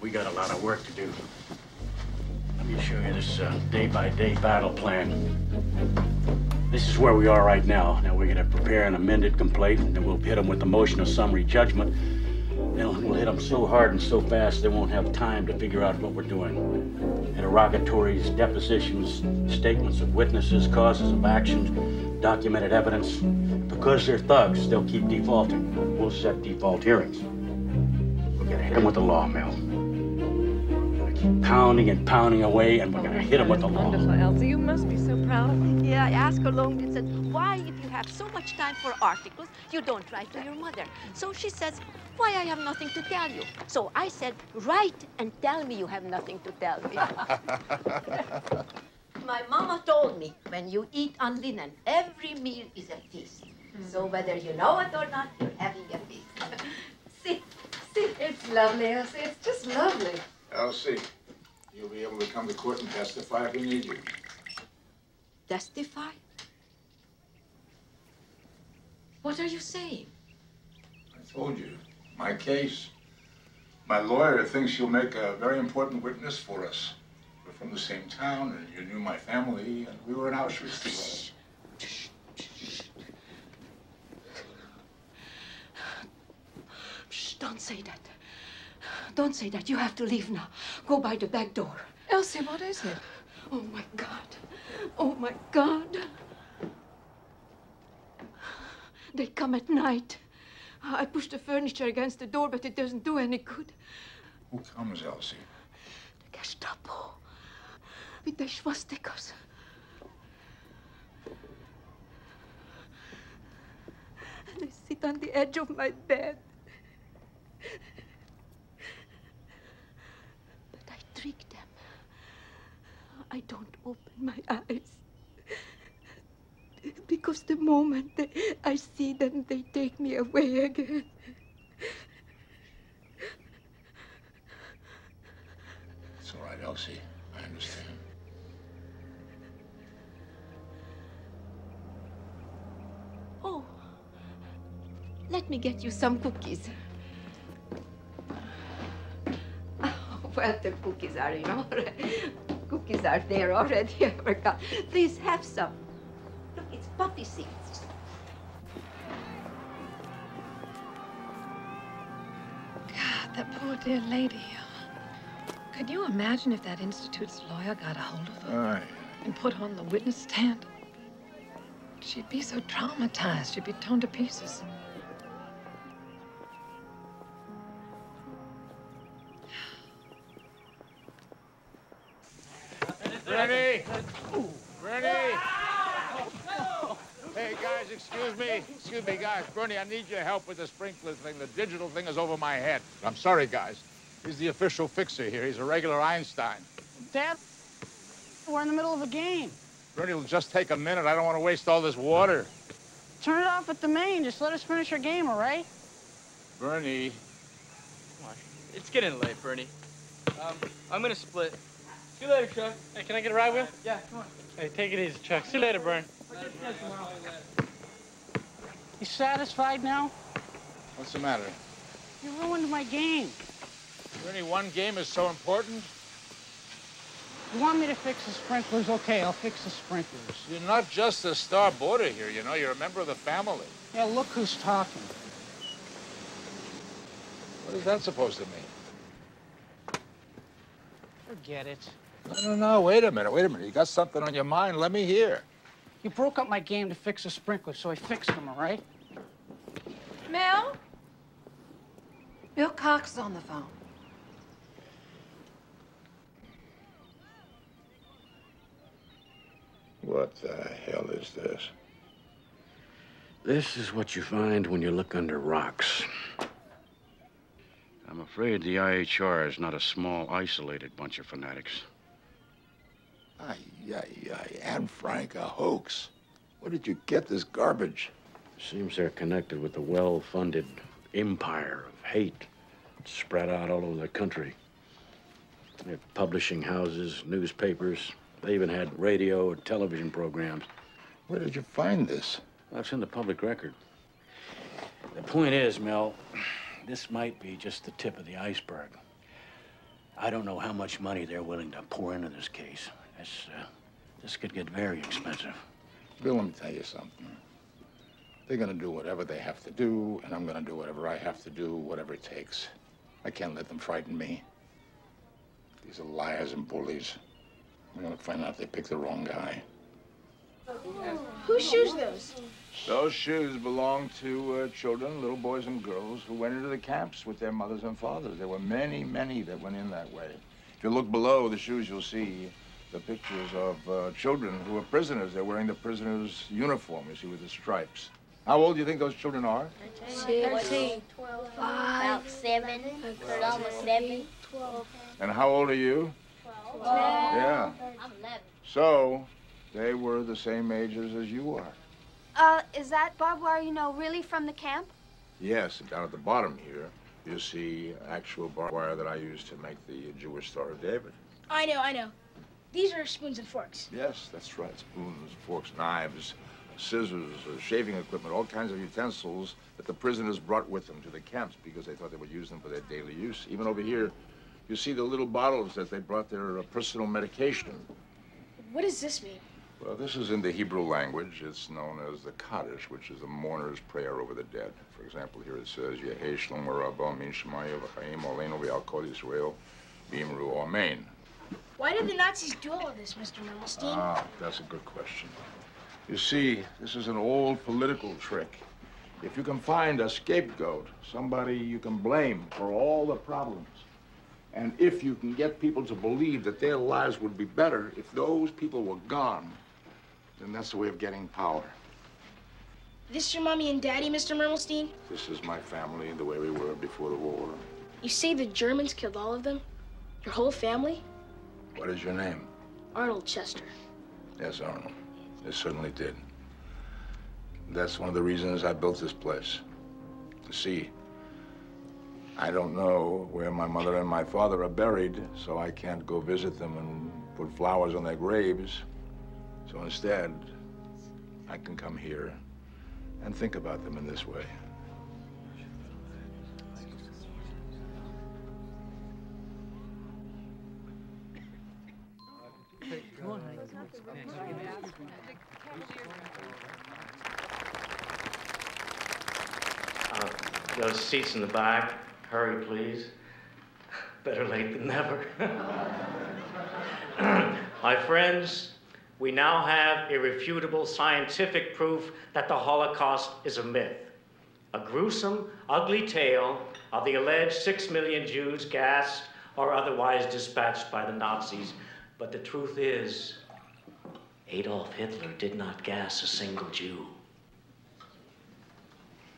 We got a lot of work to do. Let me show you this day-by-day battle plan. This is where we are right now. Now we're gonna prepare an amended complaint, and then we'll hit them with the motion of summary judgment. Then we'll hit them so hard and so fast they won't have time to figure out what we're doing. Interrogatories, depositions, statements of witnesses, causes of action, documented evidence. Because they're thugs, they'll keep defaulting. We'll set default hearings. We're gonna hit them with the law, Mel. We're gonna keep pounding and pounding away, and we're gonna hit them with the law. Wonderful, Elsie. You must be so proud of me. Yeah, I asked her long and said, why, if you have so much time for articles, you don't write to your mother? So she says, why, I have nothing to tell you. So I said, write and tell me you have nothing to tell me. My mama told me, when you eat on linen, every meal is a feast. So whether you know it or not, you're having a feast. Sit. It's lovely, Elsie. It's just lovely. Elsie, you'll be able to come to court and testify if we need you. Testify? What are you saying? I told you, my case. My lawyer thinks you'll make a very important witness for us from the same town, and you knew my family, and we were in Auschwitz together. Shh, don't say that. Don't say that. You have to leave now. Go by the back door. Elsie, what is it? Oh, my God. Oh, my God. They come at night. I push the furniture against the door, but it doesn't do any good. Who comes, Elsie? The Gestapo. With their swastikas. They sit on the edge of my bed. But I trick them. I don't open my eyes. Because the moment I see them, they take me away again. It's all right, Elsie. I understand. Oh, let me get you some cookies. Oh, well, the cookies are, cookies are there already. I forgot. Please have some. Look, it's poppy seeds. God, that poor dear lady. Could you imagine if that institute's lawyer got a hold of her and put her on the witness stand? She'd be so traumatized, she'd be torn to pieces. Bernie! Bernie! Hey, guys, excuse me, guys. Bernie, I need your help with the sprinkler thing. The digital thing is over my head. I'm sorry, guys. He's the official fixer here. He's a regular Einstein. Dad, we're in the middle of a game. Bernie, it'll just take a minute. I don't want to waste all this water. Turn it off at the main. Just let us finish our game, all right? Bernie. Come on. It's getting late, Bernie. I'm gonna split. See you later, Chuck. Hey, can I get a ride with? Yeah, come on. Hey, take it easy, Chuck. See you later, Bern. You satisfied now? What's the matter? You ruined my game. Bernie, one game is so important? You want me to fix the sprinklers? Okay, I'll fix the sprinklers. You're not just a star boarder here, You're a member of the family. Yeah, look who's talking. What is that supposed to mean? Forget it. No, wait a minute. You got something on your mind. Let me hear. You broke up my game to fix the sprinklers, so I fixed them, all right? Mel? Bill Cox is on the phone. What the hell is this? This is what you find when you look under rocks. I'm afraid the IHR is not a small, isolated bunch of fanatics. Anne Frank, a hoax. Where did you get this garbage? Seems they're connected with a well-funded empire of hate spread out all over the country. They have publishing houses, newspapers. They even had radio and television programs. Where did you find this? That's in the public record. The point is, Mel, this might be just the tip of the iceberg. I don't know how much money they're willing to pour into this case. This could get very expensive. Bill, let me tell you something. They're gonna do whatever they have to do, and I'm gonna do whatever I have to do, whatever it takes. I can't let them frighten me. These are liars and bullies. I'm gonna find out they picked the wrong guy. Whose shoes those? Those shoes belong to children, little boys and girls, who went into the camps with their mothers and fathers. There were many, many that went in that way. If you look below the shoes, you'll see the pictures of children who are prisoners. They're wearing the prisoners' uniform, you see, with the stripes. How old do you think those children are? 13, 12, about 7, almost 7, 12. And how old are you? 12. Yeah. I'm 11. So, they were the same ages as you are. Is that barbed wire, really from the camp? Yes, down at the bottom here, you see actual barbed wire that I used to make the Jewish Star of David. I know. These are spoons and forks. Yes, that's right. Spoons, forks, knives, scissors, shaving equipment, all kinds of utensils that the prisoners brought with them to the camps because they thought they would use them for their daily use. Even over here, You see the little bottles that they brought their personal medication. What does this mean? Well, this is in the Hebrew language. It's known as the Kaddish, which is the mourner's prayer over the dead. For example, here it says, Yehei Shlom Rabba Min Shemaya V'chaim Oleinu V'al Kol Yisrael V'imru Amen. Why did the Nazis do all of this, Mr. Mermelstein? Ah, that's a good question. You see, this is an old political trick. If you can find a scapegoat, somebody you can blame for all the problems, and if you can get people to believe that their lives would be better if those people were gone, then that's the way of getting power. This your mommy and daddy, Mr. Mermelstein? This is my family, the way we were before the war. You say the Germans killed all of them? Your whole family? What is your name? Arnold Chester. Yes, Arnold. They certainly did. That's one of the reasons I built this place. You see, I don't know where my mother and my father are buried, so I can't go visit them and put flowers on their graves. So instead, I can come here and think about them in this way. Those seats in the back, hurry, please. Better late than never. My friends, we now have irrefutable scientific proof that the Holocaust is a myth. A gruesome, ugly tale of the alleged 6 million Jews gassed or otherwise dispatched by the Nazis. But the truth is, Adolf Hitler did not gas a single Jew.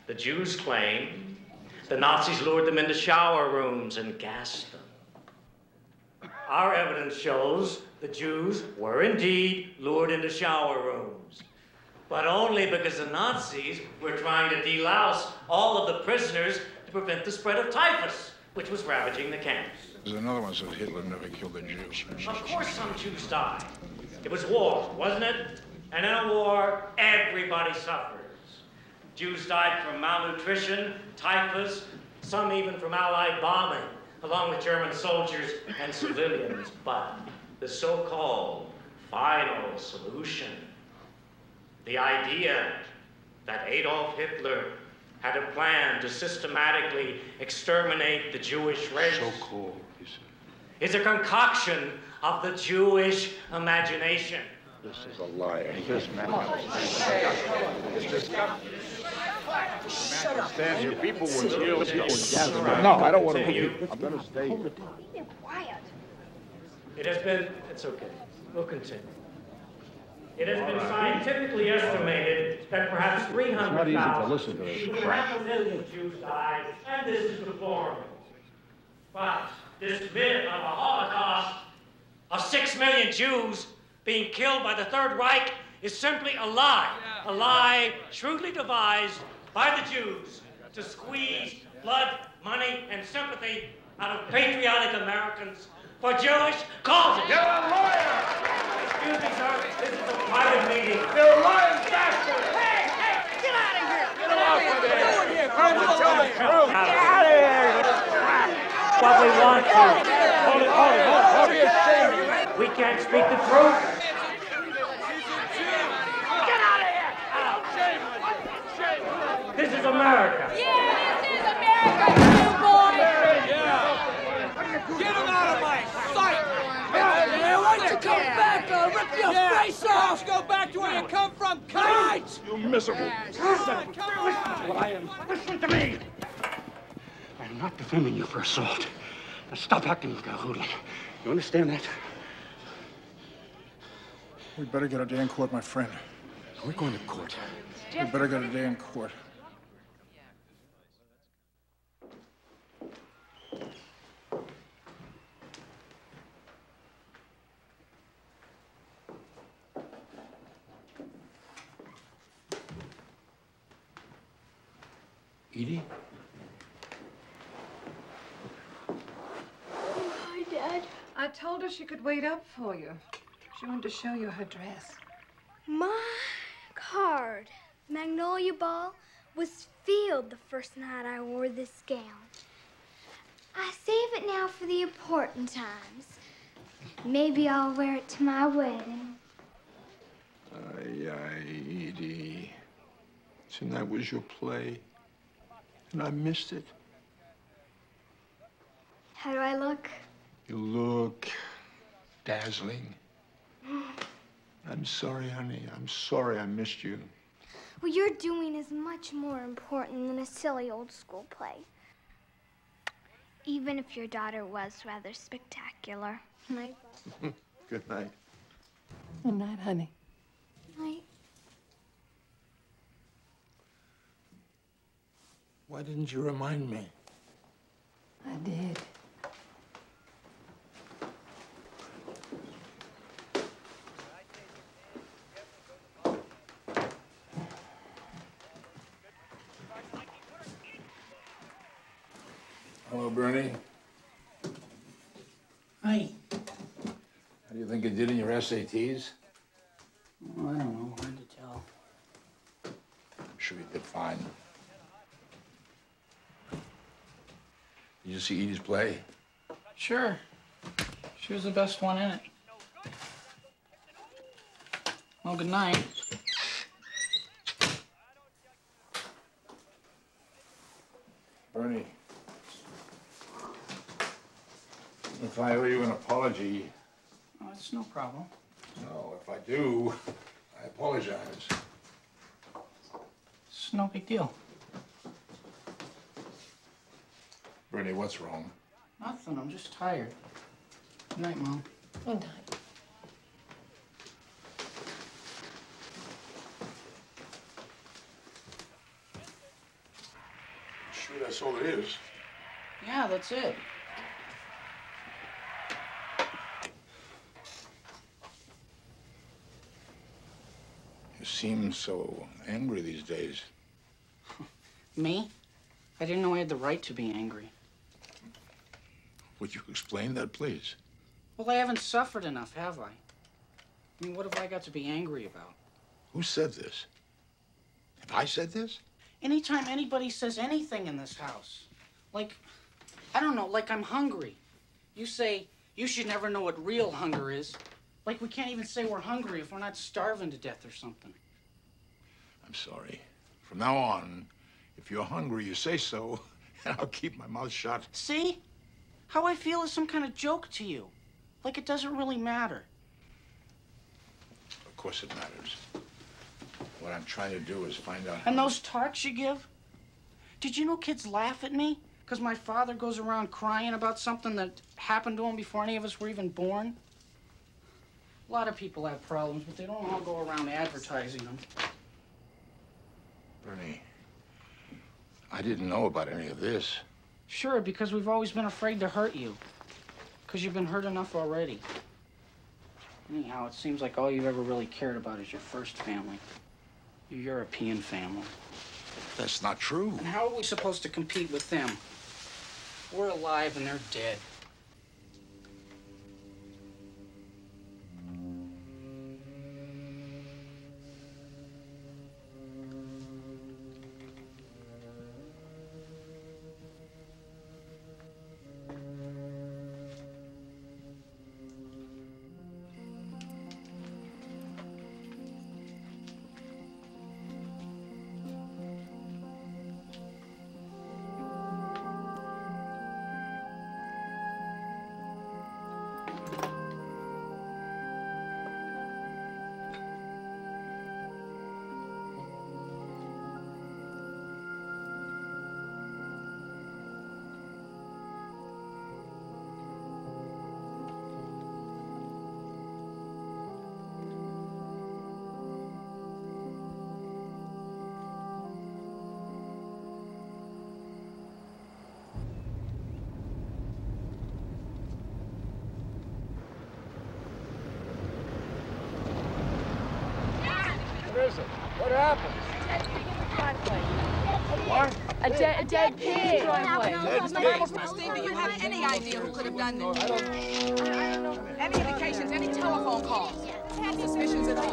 The Jews claim the Nazis lured them into shower rooms and gassed them. Our evidence shows the Jews were indeed lured into shower rooms, but only because the Nazis were trying to delouse all of the prisoners to prevent the spread of typhus, which was ravaging the camps. There's another one that says Hitler never killed a Jew. Of course some Jews died. It was war, wasn't it? And in a war, everybody suffers. Jews died from malnutrition, typhus, some even from Allied bombing, along with German soldiers and civilians. But the so-called final solution, the idea that Adolf Hitler had a plan to systematically exterminate the Jewish race, So-called, he said. is a concoction of the Jewish imagination. This is a liar. This man. Shut up. Stand here. People were killed. People were gathered. No, I don't want to leave. I'm going to stay here. Be quiet. It has been, it's okay, we'll continue. It has been scientifically estimated that perhaps 300,000, It's not easy to listen to this crap. 500,000 Jews died, and this is deplorable. But this myth of a Holocaust of 6 million Jews being killed by the Third Reich is simply a lie shrewdly devised by the Jews to squeeze blood, money, and sympathy out of patriotic Americans for Jewish causes. You're a lawyer! Excuse me, sir. This is a private meeting. You're a lying bastard! Hey, get out of here! Get off of there! Come on, Tell the truth! Get out of here! What we want to. Hold it. Be ashamed. We can't speak the truth. Get out of here! This is America. Yeah, this is America, you boy! Get him out of my sight! Yeah, why don't you come back? I'll rip your face off! Let's go back to where you come from, kites! You miserable. Listen to me. I am not defending you for assault. Now stop acting like a hoodlum. You understand that? We better get a day in court, my friend. We're going to court. We better get a day in court. Edie? Hi, Dad. I told her she could wait up for you. She wanted to show you her dress. My card, Magnolia Ball, was filled the first night I wore this gown. I save it now for the important times. Maybe I'll wear it to my wedding. Edie. Tonight was your play, and I missed it. How do I look? You look dazzling. I'm sorry, honey. I'm sorry I missed you. What you're doing is much more important than a silly old school play. Even if your daughter was rather spectacular. Night. Good night. Good night, honey. Night. Why didn't you remind me? I did. Hello, Bernie. Hi. How do you think you did in your SATs? Oh, I don't know. Hard to tell. I'm sure you did fine. Did you see Edie's play? Sure. She was the best one in it. Well, good night. Bernie, if I owe you an apology... Oh, it's no problem. No, if I do, I apologize. It's no big deal. Bernie, what's wrong? Nothing. I'm just tired. Good night, Mom. Good night. Sure, that's all it is. Yeah, that's it. You seem so angry these days. Me? I didn't know I had the right to be angry. Would you explain that, please? Well, I haven't suffered enough, have I? I mean, what have I got to be angry about? Who said this? Have I said this? Anytime anybody says anything in this house, like, I don't know, like I'm hungry. You say, you should never know what real hunger is. Like we can't even say we're hungry if we're not starving to death or something. I'm sorry. From now on, if you're hungry, you say so, and I'll keep my mouth shut. See? How I feel is some kind of joke to you. Like it doesn't really matter. Of course it matters. What I'm trying to do is find out... And those talks you give? Did you know kids laugh at me? Because my father goes around crying about something that happened to him before any of us were even born? A lot of people have problems, but they don't all go around advertising them. Bernie, I didn't know about any of this. Sure, because we've always been afraid to hurt you. Because you've been hurt enough already. Anyhow, it seems like all you've ever really cared about is your first family. Your European family. That's not true. And how are we supposed to compete with them? We're alive and they're dead. What is it? What happened? What? A dead pig. Steve, do you have any idea who could have done this? I don't know. Any indications, any telephone calls? suspicions at all?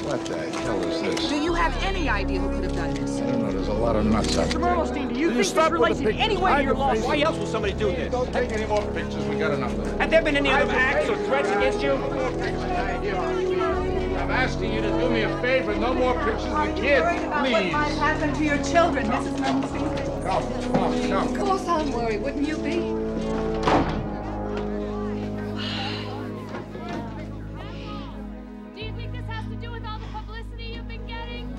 What the hell is this? Do you have any idea who could have done this? I don't know. There's a lot of nuts out Mr. there. Mermelstein, do you think stop this with relates the in any pictures? way to your Hide lawsuit? face. Why else would somebody do this? Don't take any more pictures. We got enough of them. Have there been any other acts or threats against you? I'm asking you to do me a favor. No more pictures of the kids, What please. might happen to your children, Mrs. Mermelstein? Come. Of course I'm worried, wouldn't you be? Do you think this has to do with all the publicity you've been getting?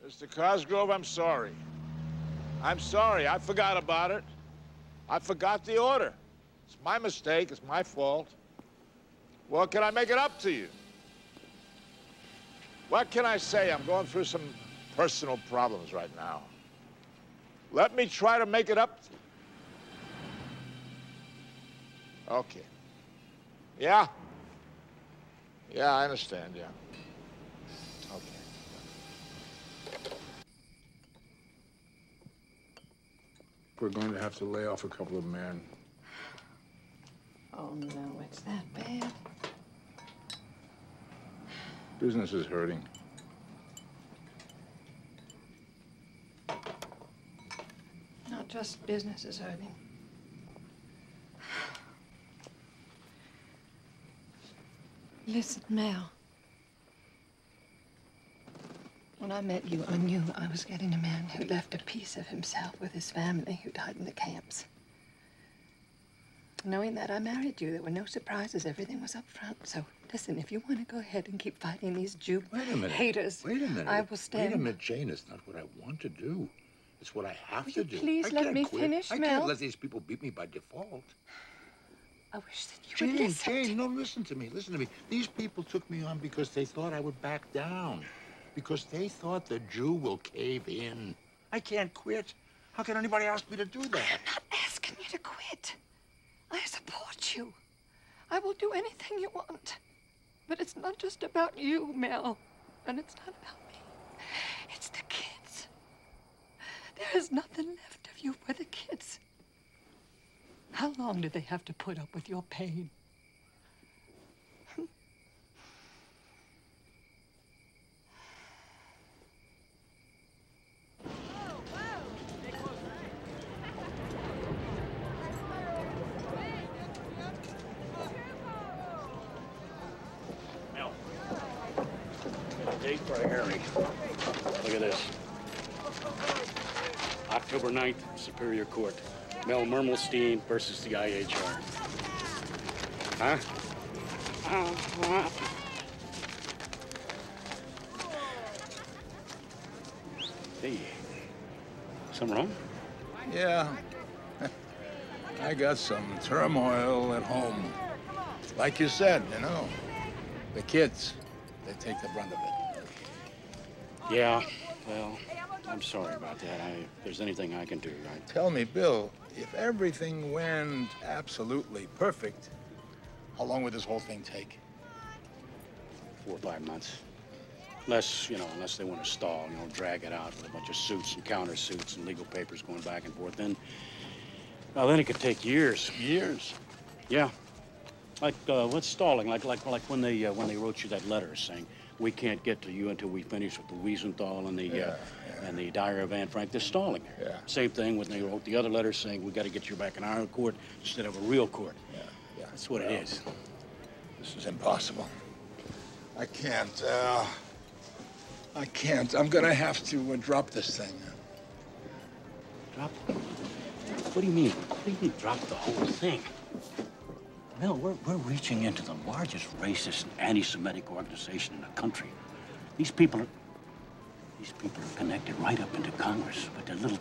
Mr. Cosgrove, I'm sorry. I'm sorry. I forgot about it. I forgot the order. It's my mistake. It's my fault. Well, can I make it up to you? What can I say? I'm going through some personal problems right now. Let me try to make it up to you. Okay. Yeah? Yeah, I understand, yeah. Okay. We're going to have to lay off a couple of men. Oh, no, it's that bad. Business is hurting. Not just business is hurting. Listen, Mel. When I met you, I knew I was getting a man who left a piece of himself with his family who died in the camps. Knowing that, I married you. There were no surprises. Everything was up front. So, listen, if you want to go ahead and keep fighting these Jew haters, Wait a minute. I will stand. Wait a minute, Jane. It's not what I want to do. It's what I have Will to you do. please I let can't me quit. finish, I Mel? can't let these people beat me by default. I wish that you would listen. Jane, no, listen to me. Listen to me. These people took me on because they thought I would back down. Because they thought the Jew will cave in. I can't quit. How can anybody ask me to do that? I'm not asking you to quit. I support you. I will do anything you want. But it's not just about you, Mel. And it's not about me. It's the kids. There is nothing left of you but the kids. How long do they have to put up with your pain? Date for a hearing. Look at this. October 9th, Superior Court. Mel Mermelstein versus the IHR. Huh? Hey, something wrong? Yeah. I got some turmoil at home. Like you said, you know, the kids, they take the brunt of it. Yeah, well, I'm sorry about that. If there's anything I can do, right? Tell me, Bill, if everything went absolutely perfect, how long would this whole thing take? 4 or 5 months. Unless they want to stall, drag it out with a bunch of suits and countersuits and legal papers going back and forth. Then it could take years. Years? Yeah. Like, what's stalling? Like when they wrote you that letter saying, we can't get to you until we finish with the Wiesenthal and the Diary of Anne Frank. They're stalling. Yeah. Same thing when they wrote the other letter saying, we got to get you back in our court instead of a real court. Yeah. That's what it is. This is impossible. I can't. I'm gonna have to drop this thing. Drop? What do you mean? What do you mean drop the whole thing? Mel, we're reaching into the largest racist and anti-Semitic organization in the country. These people are connected right up into Congress, but their little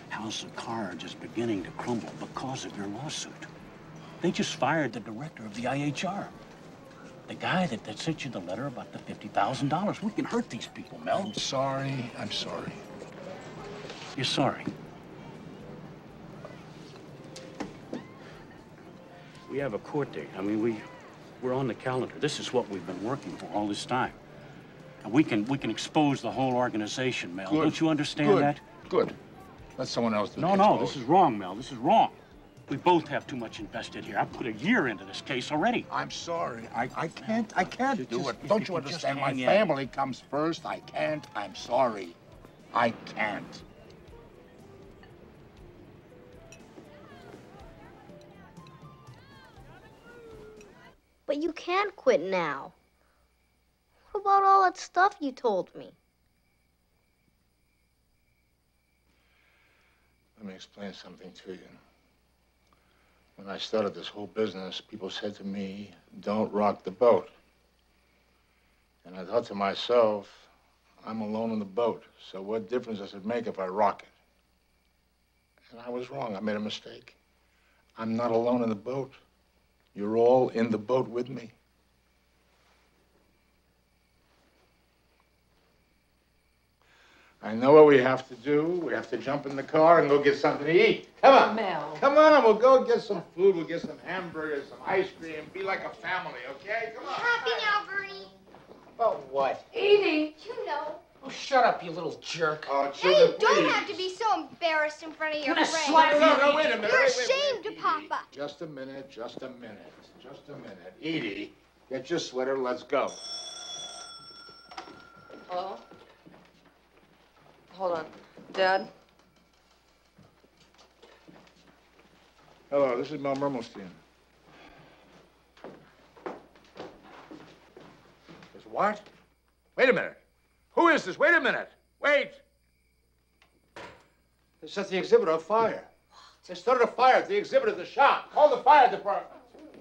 house of cards is beginning to crumble because of your lawsuit. They just fired the director of the IHR. The guy that sent you the letter about the $50,000. We can hurt these people, Mel. I'm sorry. You're sorry? We have a court date. I mean, we're on the calendar. This is what we've been working for all this time. And we can expose the whole organization, Mel. Good. Don't you understand that? Good. Let someone else do No, the no, this is wrong, Mel. This is wrong. We both have too much invested here. I've put a year into this case already. I'm sorry. I can't do it. Don't you understand? My hang in. family comes first. I can't. I'm sorry. I can't. But you can't quit now. What about all that stuff you told me? Let me explain something to you. When I started this whole business, people said to me, don't rock the boat. And I thought to myself, I'm alone in the boat, so what difference does it make if I rock it? And I was wrong. I made a mistake. I'm not alone in the boat. You're all in the boat with me. I know what we have to do. We have to jump in the car and go get something to eat. Come on. Mel. Come on, we'll go get some food. We'll get some hamburgers, some ice cream. Be like a family, okay? Come on. Happy now, Bernie. About what? Eating. You know. Oh, shut up, you little jerk. Oh, Hey, you don't have to be so embarrassed in front of your gonna friends. slap No, wait a minute. You're Wait, ashamed, Papa. Just a minute, just a minute, just a minute. Edie, get your sweater, let's go. Hello? Hold on. Dad? Hello, this is Mel Mermelstein. This what? Wait a minute. Who is this? Wait a minute. Wait. They set the exhibit on fire. They started a fire at the exhibit at the shop. Call the fire department.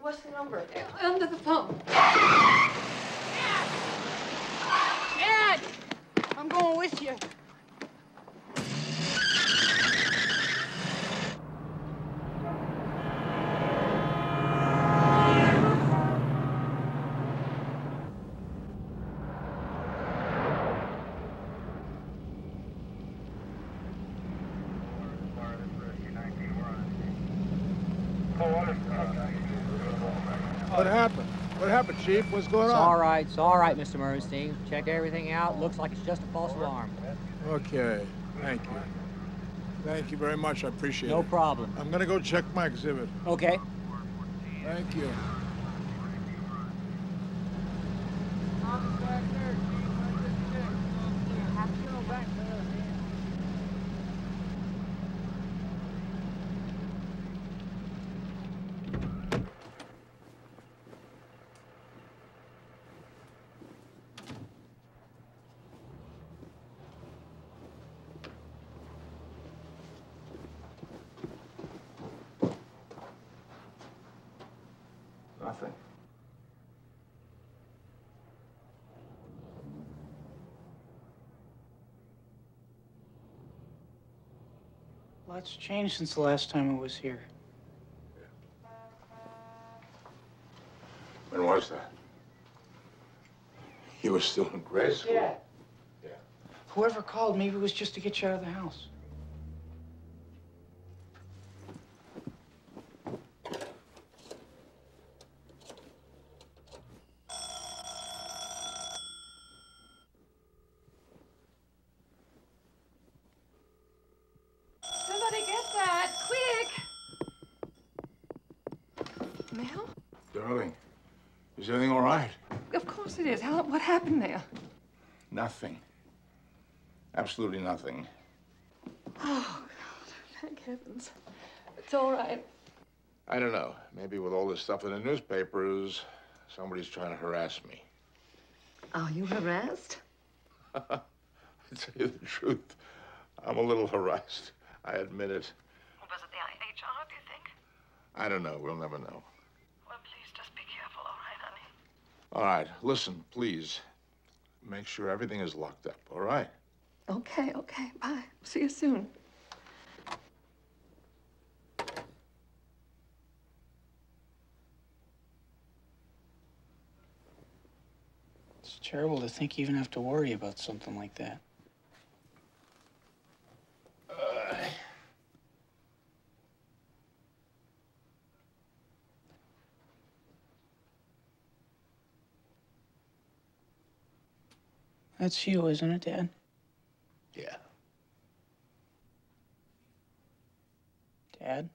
What's the number? Under the phone. Ed! I'm going with you. What happened? What happened, Chief? What's going on? It's all right, Mr. Murnstein. Checked everything out. Looks like it's just a false alarm. Okay, thank you. Thank you very much. I appreciate it. No problem. I'm gonna go check my exhibit. Okay. Thank you. Nothing. Lots changed since the last time I was here. When was that? You were still in grade school? Yeah. Whoever called, maybe it was just to get you out of the house. Somebody get that, quick! Mel? Darling, is everything all right? Of course it is. What happened there? Nothing. Absolutely nothing. Oh, God. Thank heavens. It's all right. I don't know. Maybe with all this stuff in the newspapers, somebody's trying to harass me. Are you harassed? To tell you the truth, I'm a little harassed. I admit it. Was it the IHR, do you think? I don't know. We'll never know. Well, please just be careful, all right, honey? All right. Listen, please. Make sure everything is locked up, all right? Okay. Bye. See you soon. It's terrible to think you even have to worry about something like that. That's you, isn't it, Dad? Yeah. Dad?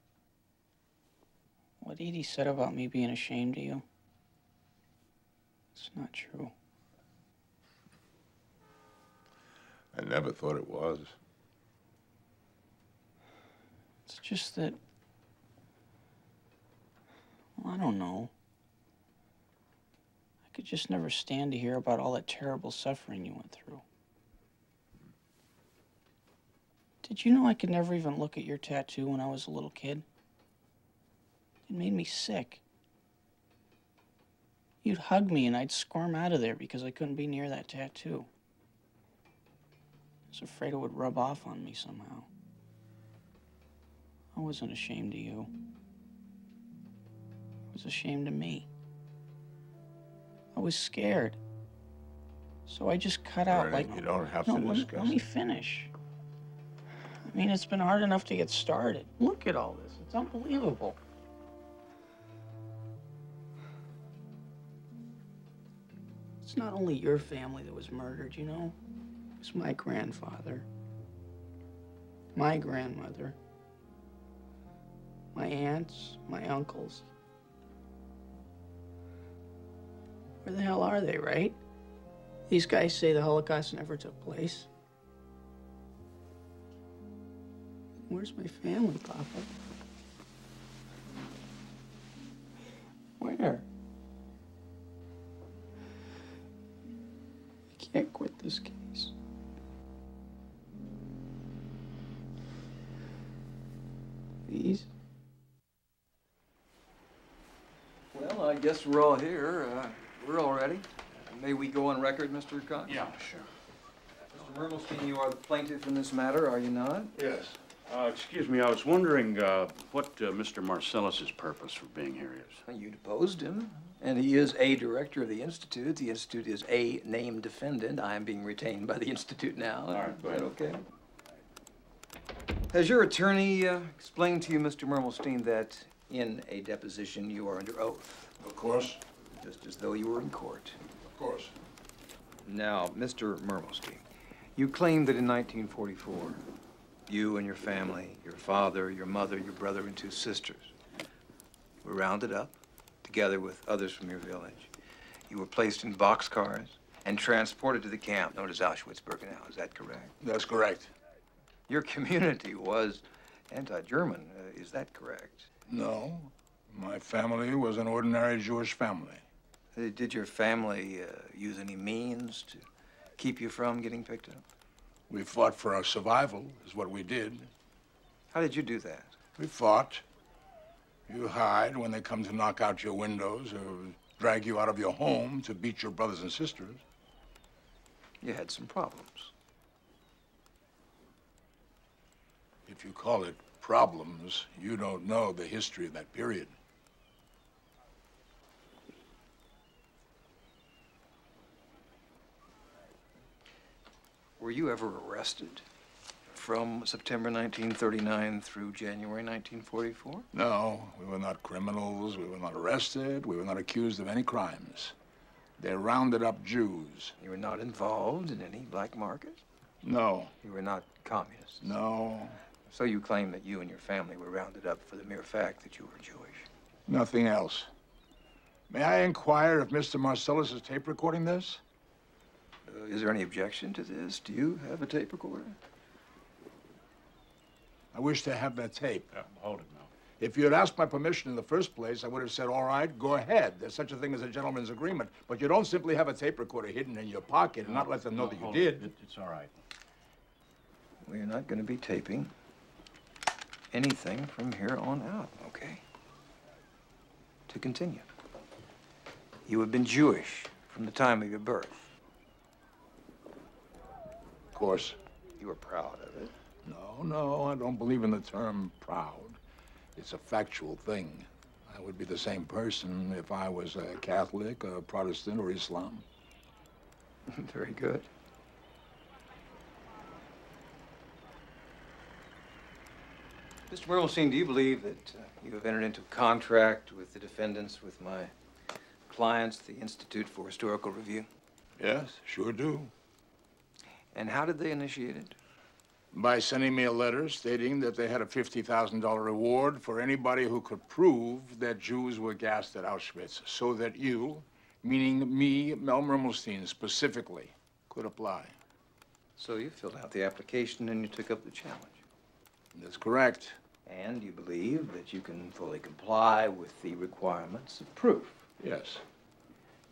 What Edie said about me being ashamed of you, it's not true. I never thought it was. It's just that, well, I don't know. I could just never stand to hear about all that terrible suffering you went through. Did you know I could never even look at your tattoo when I was a little kid? It made me sick. You'd hug me and I'd squirm out of there because I couldn't be near that tattoo. I was afraid it would rub off on me somehow. I wasn't ashamed of you. I was ashamed of me. I was scared. So I just cut out like... You don't have to discuss let me finish. I mean, it's been hard enough to get started. Look at all this. It's unbelievable. It's not only your family that was murdered, you know? It was my grandfather, my grandmother, my aunts, my uncles. Where the hell are they, right? These guys say the Holocaust never took place. Where's my family, Papa? Where? I can't quit this case. Please? Well, I guess we're all here. We're all ready. May we go on record, Mr. Cox? Yeah, sure. Mr. Mermelstein, you are the plaintiff in this matter, are you not? Yes. Excuse me, I was wondering what Mr. Marcellus's purpose for being here is. Well, you deposed him, and he is a director of the Institute. The Institute is a named defendant. I am being retained by the Institute now. All right, go ahead. Okay. Has your attorney explained to you, Mr. Mermelstein, that in a deposition you are under oath? Of course. Just as though you were in court. Of course. Now, Mr. Mermelstein, you claim that in 1944, you and your family, your father, your mother, your brother, and 2 sisters were rounded up, together with others from your village. You were placed in boxcars and transported to the camp known as Auschwitz-Birkenau. Is that correct? That's correct. Your community was anti-German. Is that correct? No. My family was an ordinary Jewish family. Did your family use any means to keep you from getting picked up? We fought for our survival, is what we did. How did you do that? We fought. You hide when they come to knock out your windows or drag you out of your home to beat your brothers and sisters. You had some problems. If you call it problems, you don't know the history of that period. Were you ever arrested from September 1939 through January 1944? No, we were not criminals. We were not arrested. We were not accused of any crimes. They rounded up Jews. You were not involved in any black market? No. You were not communists? No. So you claim that you and your family were rounded up for the mere fact that you were Jewish? Nothing else. May I inquire if Mr. Marcellus is tape recording this? Is there any objection to this? Do you have a tape recorder? I wish to have that tape. Hold it now. If you had asked my permission in the first place, I would have said, all right, go ahead. There's such a thing as a gentleman's agreement. But you don't simply have a tape recorder hidden in your pocket and not let them know that you did. It's all right. We're not going to be taping anything from here on out, okay? To continue. You have been Jewish from the time of your birth. Of course. You were proud of it. No, I don't believe in the term proud. It's a factual thing. I would be the same person if I was a Catholic, a Protestant, or Islam. Very good. Mr. Mermelstein, do you believe that you have entered into a contract with the defendants, with my clients, the Institute for Historical Review? Yes, sure do. And how did they initiate it? By sending me a letter stating that they had a $50,000 reward for anybody who could prove that Jews were gassed at Auschwitz, so that you, meaning me, Mel Mermelstein specifically, could apply. So you filled out the application and you took up the challenge. That's correct. And you believe that you can fully comply with the requirements of proof. Yes.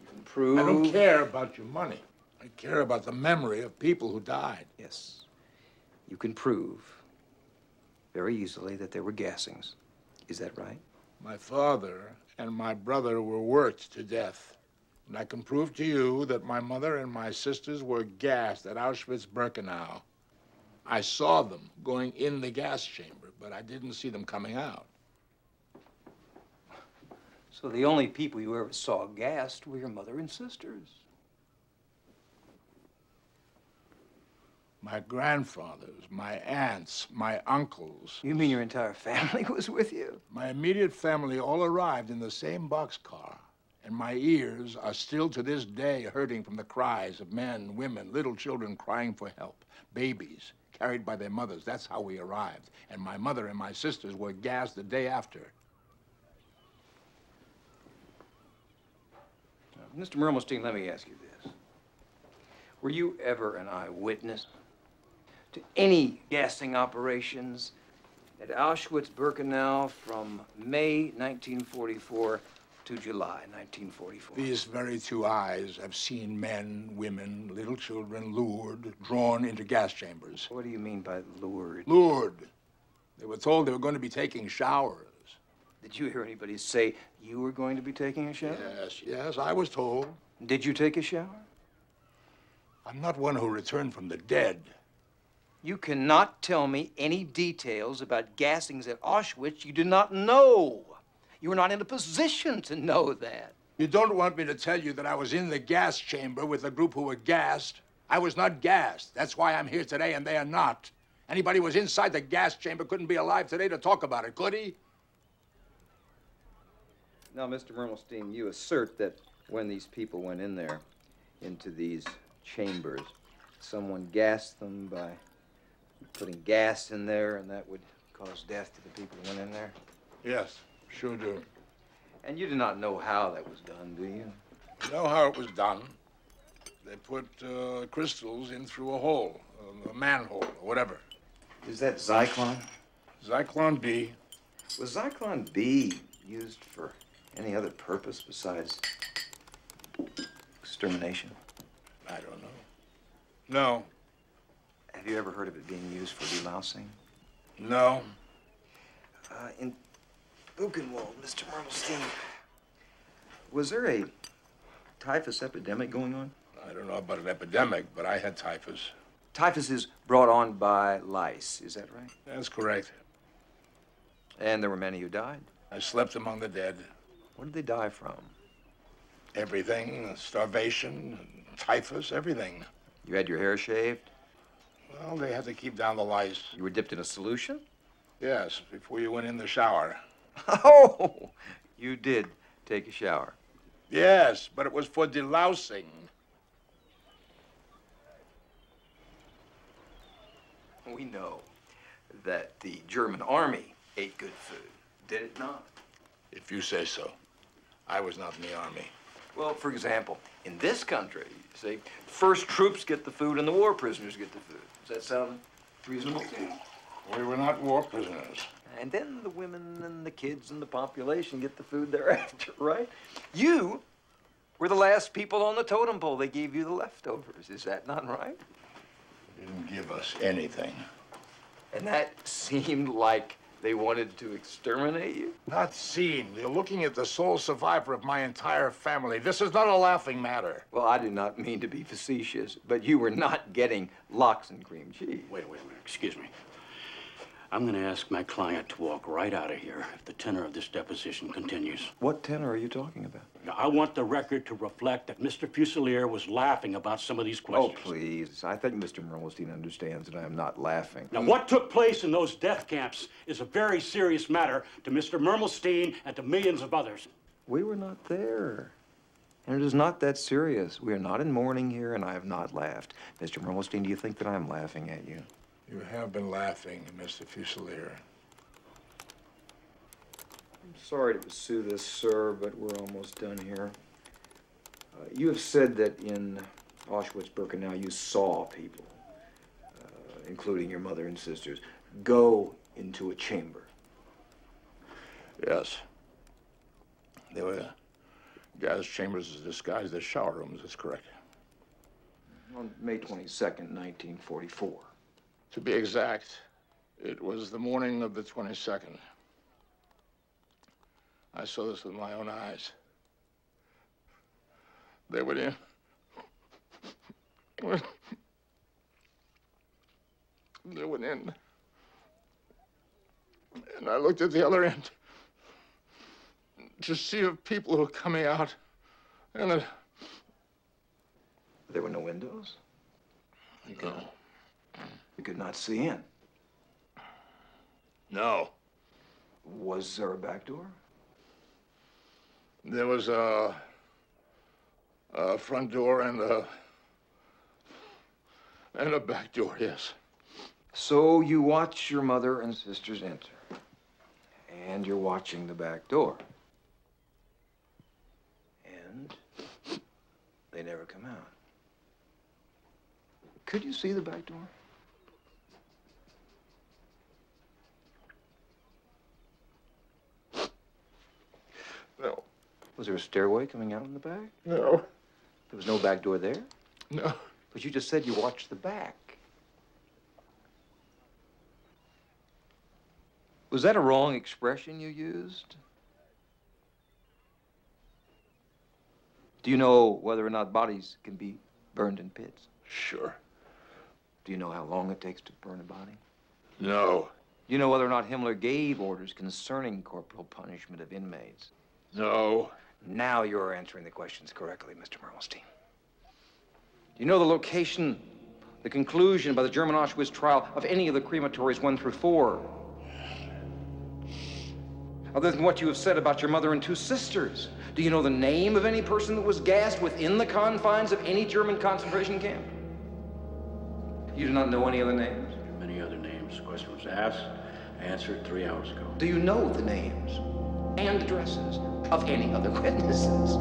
You can prove... I don't care about your money. I care about the memory of people who died. Yes. You can prove very easily that there were gassings. Is that right? My father and my brother were worked to death. And I can prove to you that my mother and my sisters were gassed at Auschwitz-Birkenau. I saw them going in the gas chamber, but I didn't see them coming out. So the only people you ever saw gassed were your mother and sisters. My grandfathers, my aunts, my uncles. You mean your entire family was with you? My immediate family all arrived in the same boxcar, and my ears are still to this day hurting from the cries of men, women, little children crying for help, babies carried by their mothers. That's how we arrived. And my mother and my sisters were gassed the day after. Now, Mr. Mermelstein, let me ask you this. Were you ever an eyewitness to any gassing operations at Auschwitz-Birkenau from May 1944 to July 1944? These very two eyes have seen men, women, little children lured, drawn into gas chambers. What do you mean by lured? Lured. They were told they were going to be taking showers. Did you hear anybody say you were going to be taking a shower? Yes, I was told. Did you take a shower? I'm not one who returned from the dead. You cannot tell me any details about gassings at Auschwitz you do not know. You were not in a position to know that. You don't want me to tell you that I was in the gas chamber with the group who were gassed? I was not gassed. That's why I'm here today, and they are not. Anybody who was inside the gas chamber couldn't be alive today to talk about it, could he? Now, Mr. Mermelstein, you assert that when these people went in there, into these chambers, someone gassed them by putting gas in there, and that would cause death to the people who went in there? Yes, sure do. And you do not know how that was done, do you? You know how it was done? They put crystals in through a hole, a manhole, or whatever. Is that Zyklon? Zyklon B. Was Zyklon B used for any other purpose besides extermination? I don't know. No. Have you ever heard of it being used for delousing? No. In Buchenwald, Mr. Mermelstein, was there a typhus epidemic going on? I don't know about an epidemic, but I had typhus. Typhus is brought on by lice, is that right? That's correct. And there were many who died? I slept among the dead. What did they die from? Everything, starvation, typhus, everything. You had your hair shaved? Well, they had to keep down the lice. You were dipped in a solution? Yes, before you went in the shower. Oh, you did take a shower. Yes, but it was for delousing. We know that the German army ate good food, did it not? If you say so. I was not in the army. Well, for example, in this country, see, first troops get the food and the war prisoners get the food. Does that sound reasonable to you? We were not war prisoners. And then the women and the kids and the population get the food thereafter, right? You were the last people on the totem pole. They gave you the leftovers. Is that not right? They didn't give us anything. And that seemed like they wanted to exterminate you? Not seemed. You're looking at the sole survivor of my entire family. This is not a laughing matter. Well, I did not mean to be facetious, but you were not getting lox and cream cheese. Wait a minute. Excuse me. I'm going to ask my client to walk right out of here if the tenor of this deposition continues. What tenor are you talking about? Now, I want the record to reflect that Mr. Fusilier was laughing about some of these questions. Oh, please. I think Mr. Mermelstein understands that I am not laughing. Now, what took place in those death camps is a very serious matter to Mr. Mermelstein and to millions of others. We were not there. And it is not that serious. We are not in mourning here, and I have not laughed. Mr. Mermelstein, do you think that I'm laughing at you? You have been laughing, Mr. Fusilier. I'm sorry to pursue this, sir, but we're almost done here. You have said that in Auschwitz-Birkenau you saw people, including your mother and sisters, go into a chamber. Yes. They were gas chambers disguised as shower rooms, that's correct. On May 22nd, 1944. To be exact, it was the morning of the 22nd. I saw this with my own eyes. They went in. They went in. And I looked at the other end to see if people were coming out. And there were no windows? No. You could not see in? No. Was there a back door? There was a front door and a back door, yes. So you watch your mother and sisters enter. And you're watching the back door. And they never come out. Could you see the back door? No. Was there a stairway coming out in the back? No. There was no back door there? No. But you just said you watched the back. Was that a wrong expression you used? Do you know whether or not bodies can be burned in pits? Sure. Do you know how long it takes to burn a body? No. Do you know whether or not Himmler gave orders concerning corporal punishment of inmates? No. Now you're answering the questions correctly, Mr. Mermelstein. Do you know the location, the conclusion by the German Auschwitz trial of any of the crematories 1 through 4? Other than what you have said about your mother and 2 sisters, do you know the name of any person that was gassed within the confines of any German concentration camp? You do not know any other names? Many other names. The question was asked, answered 3 hours ago. Do you know the names and addresses of any other witnesses?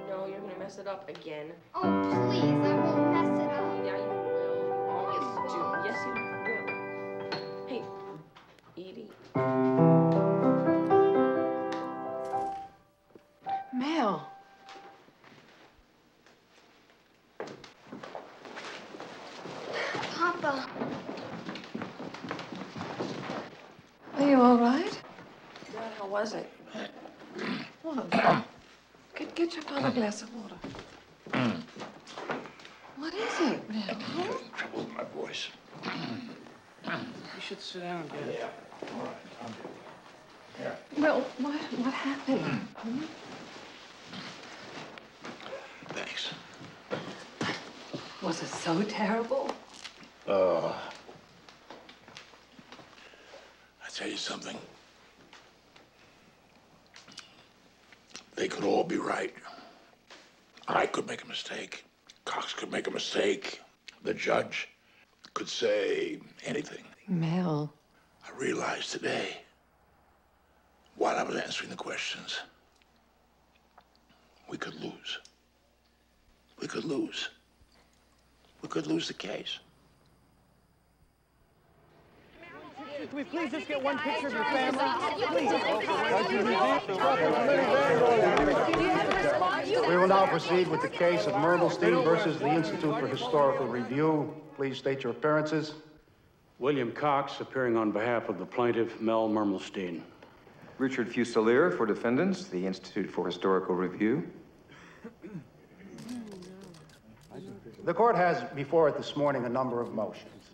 No, you're gonna mess it up again. Oh, please, I won't mess it up. Yeah, you will. You always do. Yes, you will. Hey, Edie. Mel. Papa. Are you all right? Dad, how was it? What? Get your father a glass of water. What is it, Mel? Trouble with my voice. You should sit down, Dad. Yeah. All right. I'm here. Well, what happened? Thanks. Was it so terrible? I tell you something. They could all be right. I could make a mistake. Cox could make a mistake. The judge could say anything. Mel. I realized today, while I was answering the questions, we could lose. We could lose. We could lose the case. Can we please just get one picture of your family? We will now proceed with the case of Mermelstein versus the Institute for Historical Review. Please state your appearances. William Cox, appearing on behalf of the plaintiff, Mel Mermelstein. Richard Fusilier for defendants, the Institute for Historical Review. The court has before it this morning a number of motions.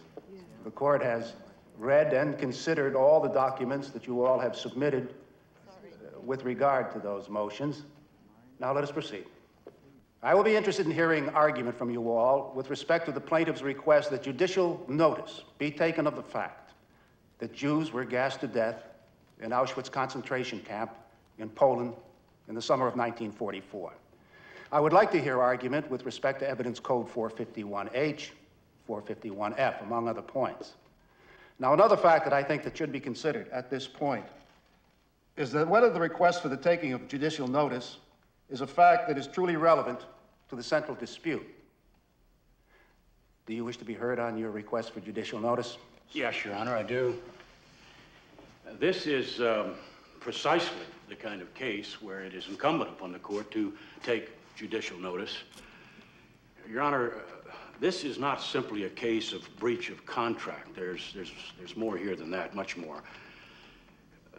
The court has read and considered all the documents that you all have submitted with regard to those motions. Now let us proceed. I will be interested in hearing argument from you all with respect to the plaintiff's request that judicial notice be taken of the fact that Jews were gassed to death in Auschwitz concentration camp in Poland in the summer of 1944. I would like to hear argument with respect to evidence code 451H, 451F, among other points. Now, another fact that I think that should be considered at this point is that whether the request for the taking of judicial notice is a fact that is truly relevant to the central dispute. Do you wish to be heard on your request for judicial notice? Yes, Your Honor, I do. This is precisely the kind of case where it is incumbent upon the court to take judicial notice. Your Honor, this is not simply a case of breach of contract. There's more here than that, much more.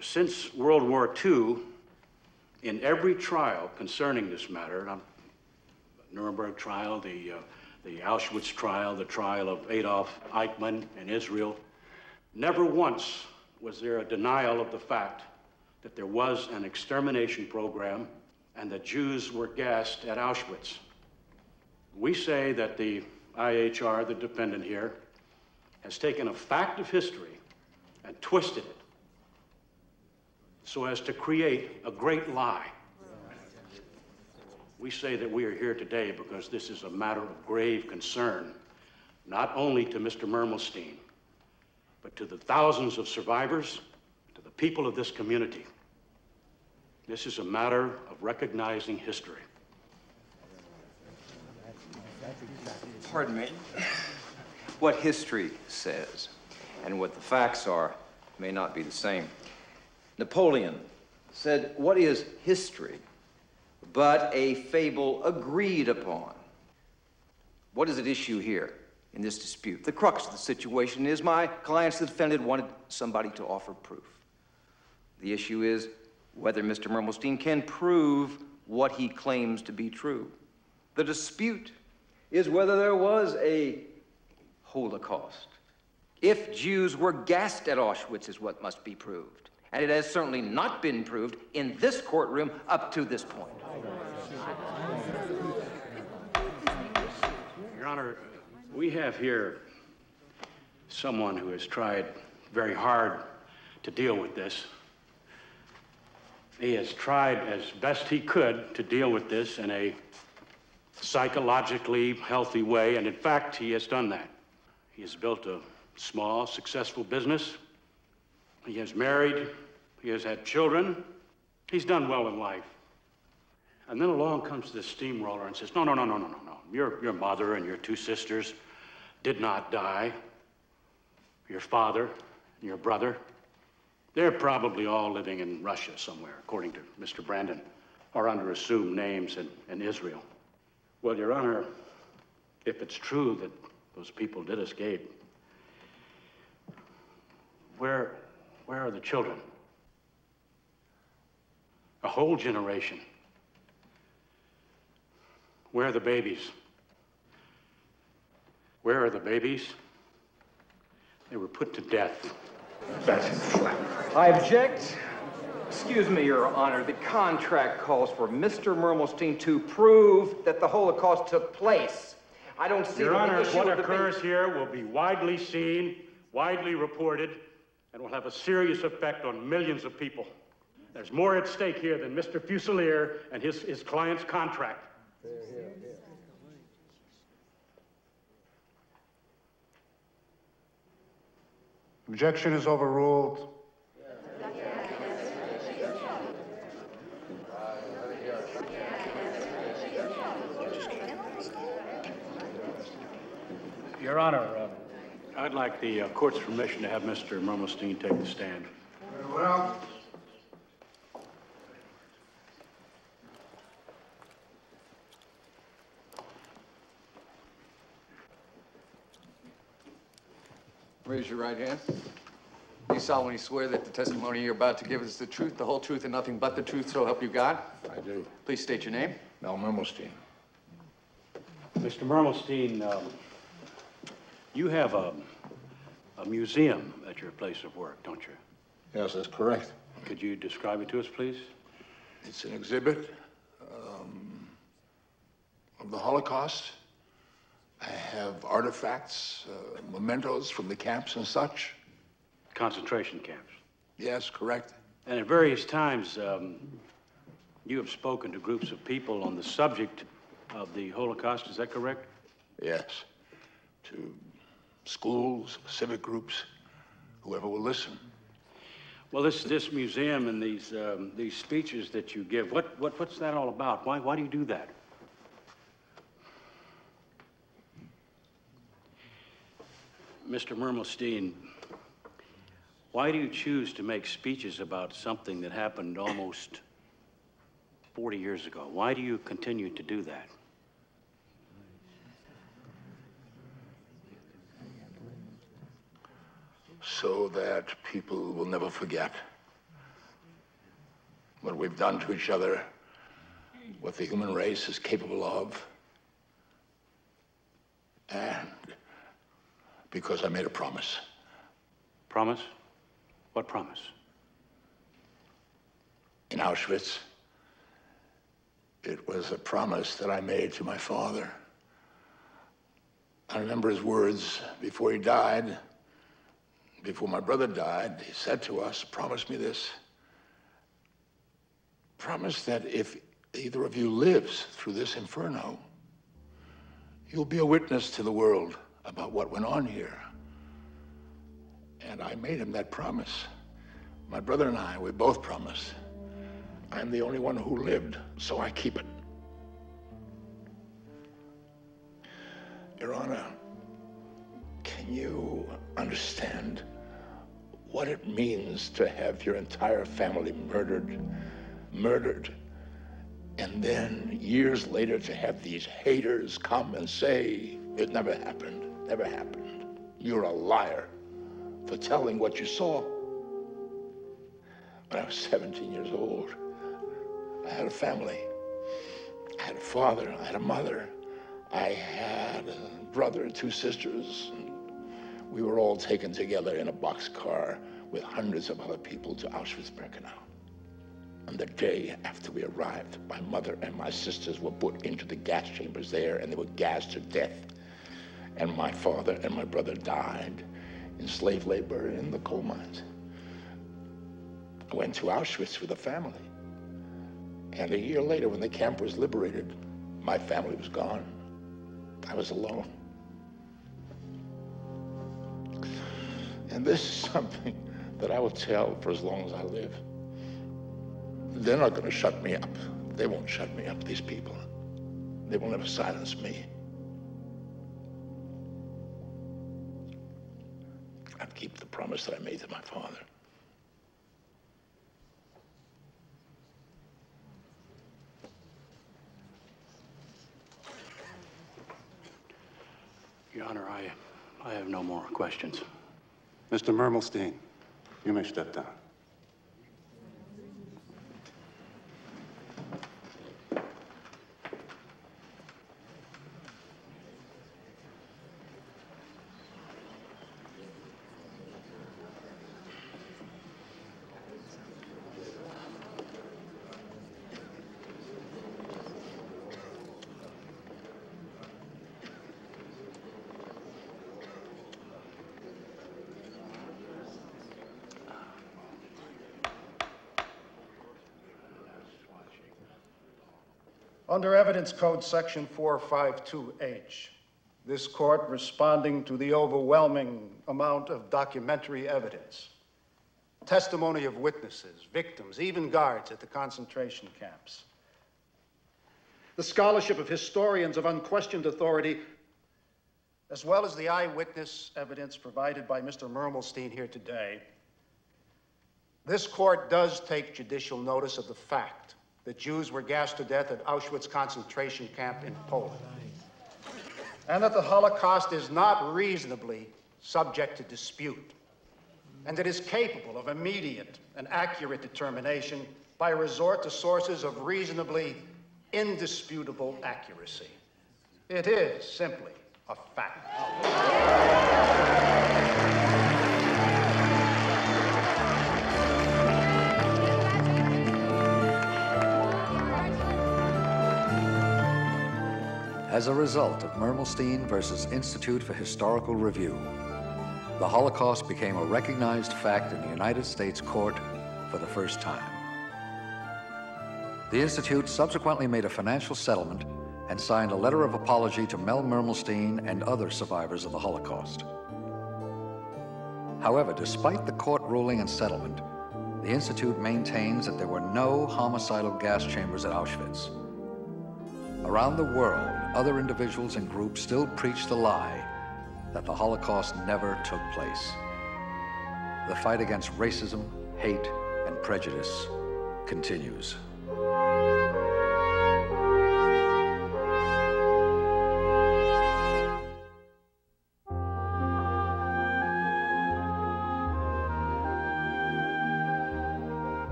Since World War II, in every trial concerning this matter, the Nuremberg trial, the Auschwitz trial, the trial of Adolf Eichmann in Israel, never once was there a denial of the fact that there was an extermination program and that Jews were gassed at Auschwitz. We say that the IHR, the defendant here, has taken a fact of history and twisted it so as to create a great lie. We say that we are here today because this is a matter of grave concern, not only to Mr. Mermelstein, but to the thousands of survivors, to the people of this community. This is a matter of recognizing history. Pardon me. What history says and what the facts are may not be the same. Napoleon said, "What is history but a fable agreed upon?" What is at issue here in this dispute? The crux of the situation is my clients, the defendant, wanted somebody to offer proof. The issue is whether Mr. Mermelstein can prove what he claims to be true. The dispute is whether there was a Holocaust. If Jews were gassed at Auschwitz is what must be proved. And it has certainly not been proved in this courtroom up to this point. Your Honor, we have here someone who has tried very hard to deal with this. He has tried as best he could to deal with this in a psychologically healthy way, and in fact, he has done that. He has built a small, successful business. He has married. He has had children. He's done well in life. And then along comes this steamroller and says, no. Your mother and your two sisters did not die. Your father and your brother, they're probably all living in Russia somewhere, according to Mr. Brandon, or under assumed names in Israel. Well, Your Honor, if it's true that those people did escape, where are the children? A whole generation. Where are the babies? Where are the babies? They were put to death. I object. Excuse me, Your Honor. The contract calls for Mr. Mermelstein to prove that the Holocaust took place. I don't see Your Honor, what occurs here will be widely seen, widely reported, and will have a serious effect on millions of people. There's more at stake here than Mr. Fusilier and his client's contract. Objection is overruled. Your Honor, I'd like the court's permission to have Mr. Mermelstein take the stand. Very well. Raise your right hand. You solemnly swear that the testimony you're about to give is the truth, the whole truth, and nothing but the truth, so help you God? I do. Please state your name. Mel Mermelstein. Mr. Mermelstein, you have a museum at your place of work, don't you? Yes, that's correct. Could you describe it to us, please? It's an exhibit of the Holocaust. I have artifacts, mementos from the camps and such. Concentration camps? Yes, correct. And at various times, you have spoken to groups of people on the subject of the Holocaust, is that correct? Yes. To schools, civic groups, whoever will listen. Well, this museum and these speeches that you give, what's that all about? Why do you do that? Mr. Mermelstein, why do you choose to make speeches about something that happened almost 40 years ago? Why do you continue to do that? So that people will never forget what we've done to each other, what the human race is capable of, and because I made a promise. Promise? What promise? In Auschwitz, it was a promise that I made to my father. I remember his words before he died. Before my brother died, he said to us, promise me this. Promise that if either of you lives through this inferno, you'll be a witness to the world about what went on here. And I made him that promise. My brother and I, we both promised. I'm the only one who lived, so I keep it. Your Honor, can you understand what it means to have your entire family murdered, and then years later to have these haters come and say, it never happened, never happened. You're a liar for telling what you saw. When I was 17 years old, I had a family. I had a father, I had a mother. I had a brother and two sisters. We were all taken together in a boxcar with hundreds of other people to Auschwitz-Birkenau. On the day after we arrived, my mother and my sisters were put into the gas chambers there, and they were gassed to death. And my father and my brother died in slave labor in the coal mines. I went to Auschwitz with a family. And a year later, when the camp was liberated, my family was gone. I was alone. And this is something that I will tell for as long as I live. They're not going to shut me up. They won't shut me up, these people. They will never silence me. I'd keep the promise that I made to my father. Your Honor, I have no more questions. Mr. Mermelstein, you may step down. Under Evidence Code Section 452H, this court, responding to the overwhelming amount of documentary evidence, testimony of witnesses, victims, even guards at the concentration camps, the scholarship of historians of unquestioned authority, as well as the eyewitness evidence provided by Mr. Mermelstein here today, this court does take judicial notice of the fact that Jews were gassed to death at Auschwitz concentration camp in Poland, and that the Holocaust is not reasonably subject to dispute, and it is capable of immediate and accurate determination by resort to sources of reasonably indisputable accuracy. It is simply a fact. As a result of Mermelstein versus Institute for Historical Review, the Holocaust became a recognized fact in the United States court for the first time. The Institute subsequently made a financial settlement and signed a letter of apology to Mel Mermelstein and other survivors of the Holocaust. However, despite the court ruling and settlement, the Institute maintains that there were no homicidal gas chambers at Auschwitz. Around the world, other individuals and groups still preach the lie that the Holocaust never took place. The fight against racism, hate, and prejudice continues.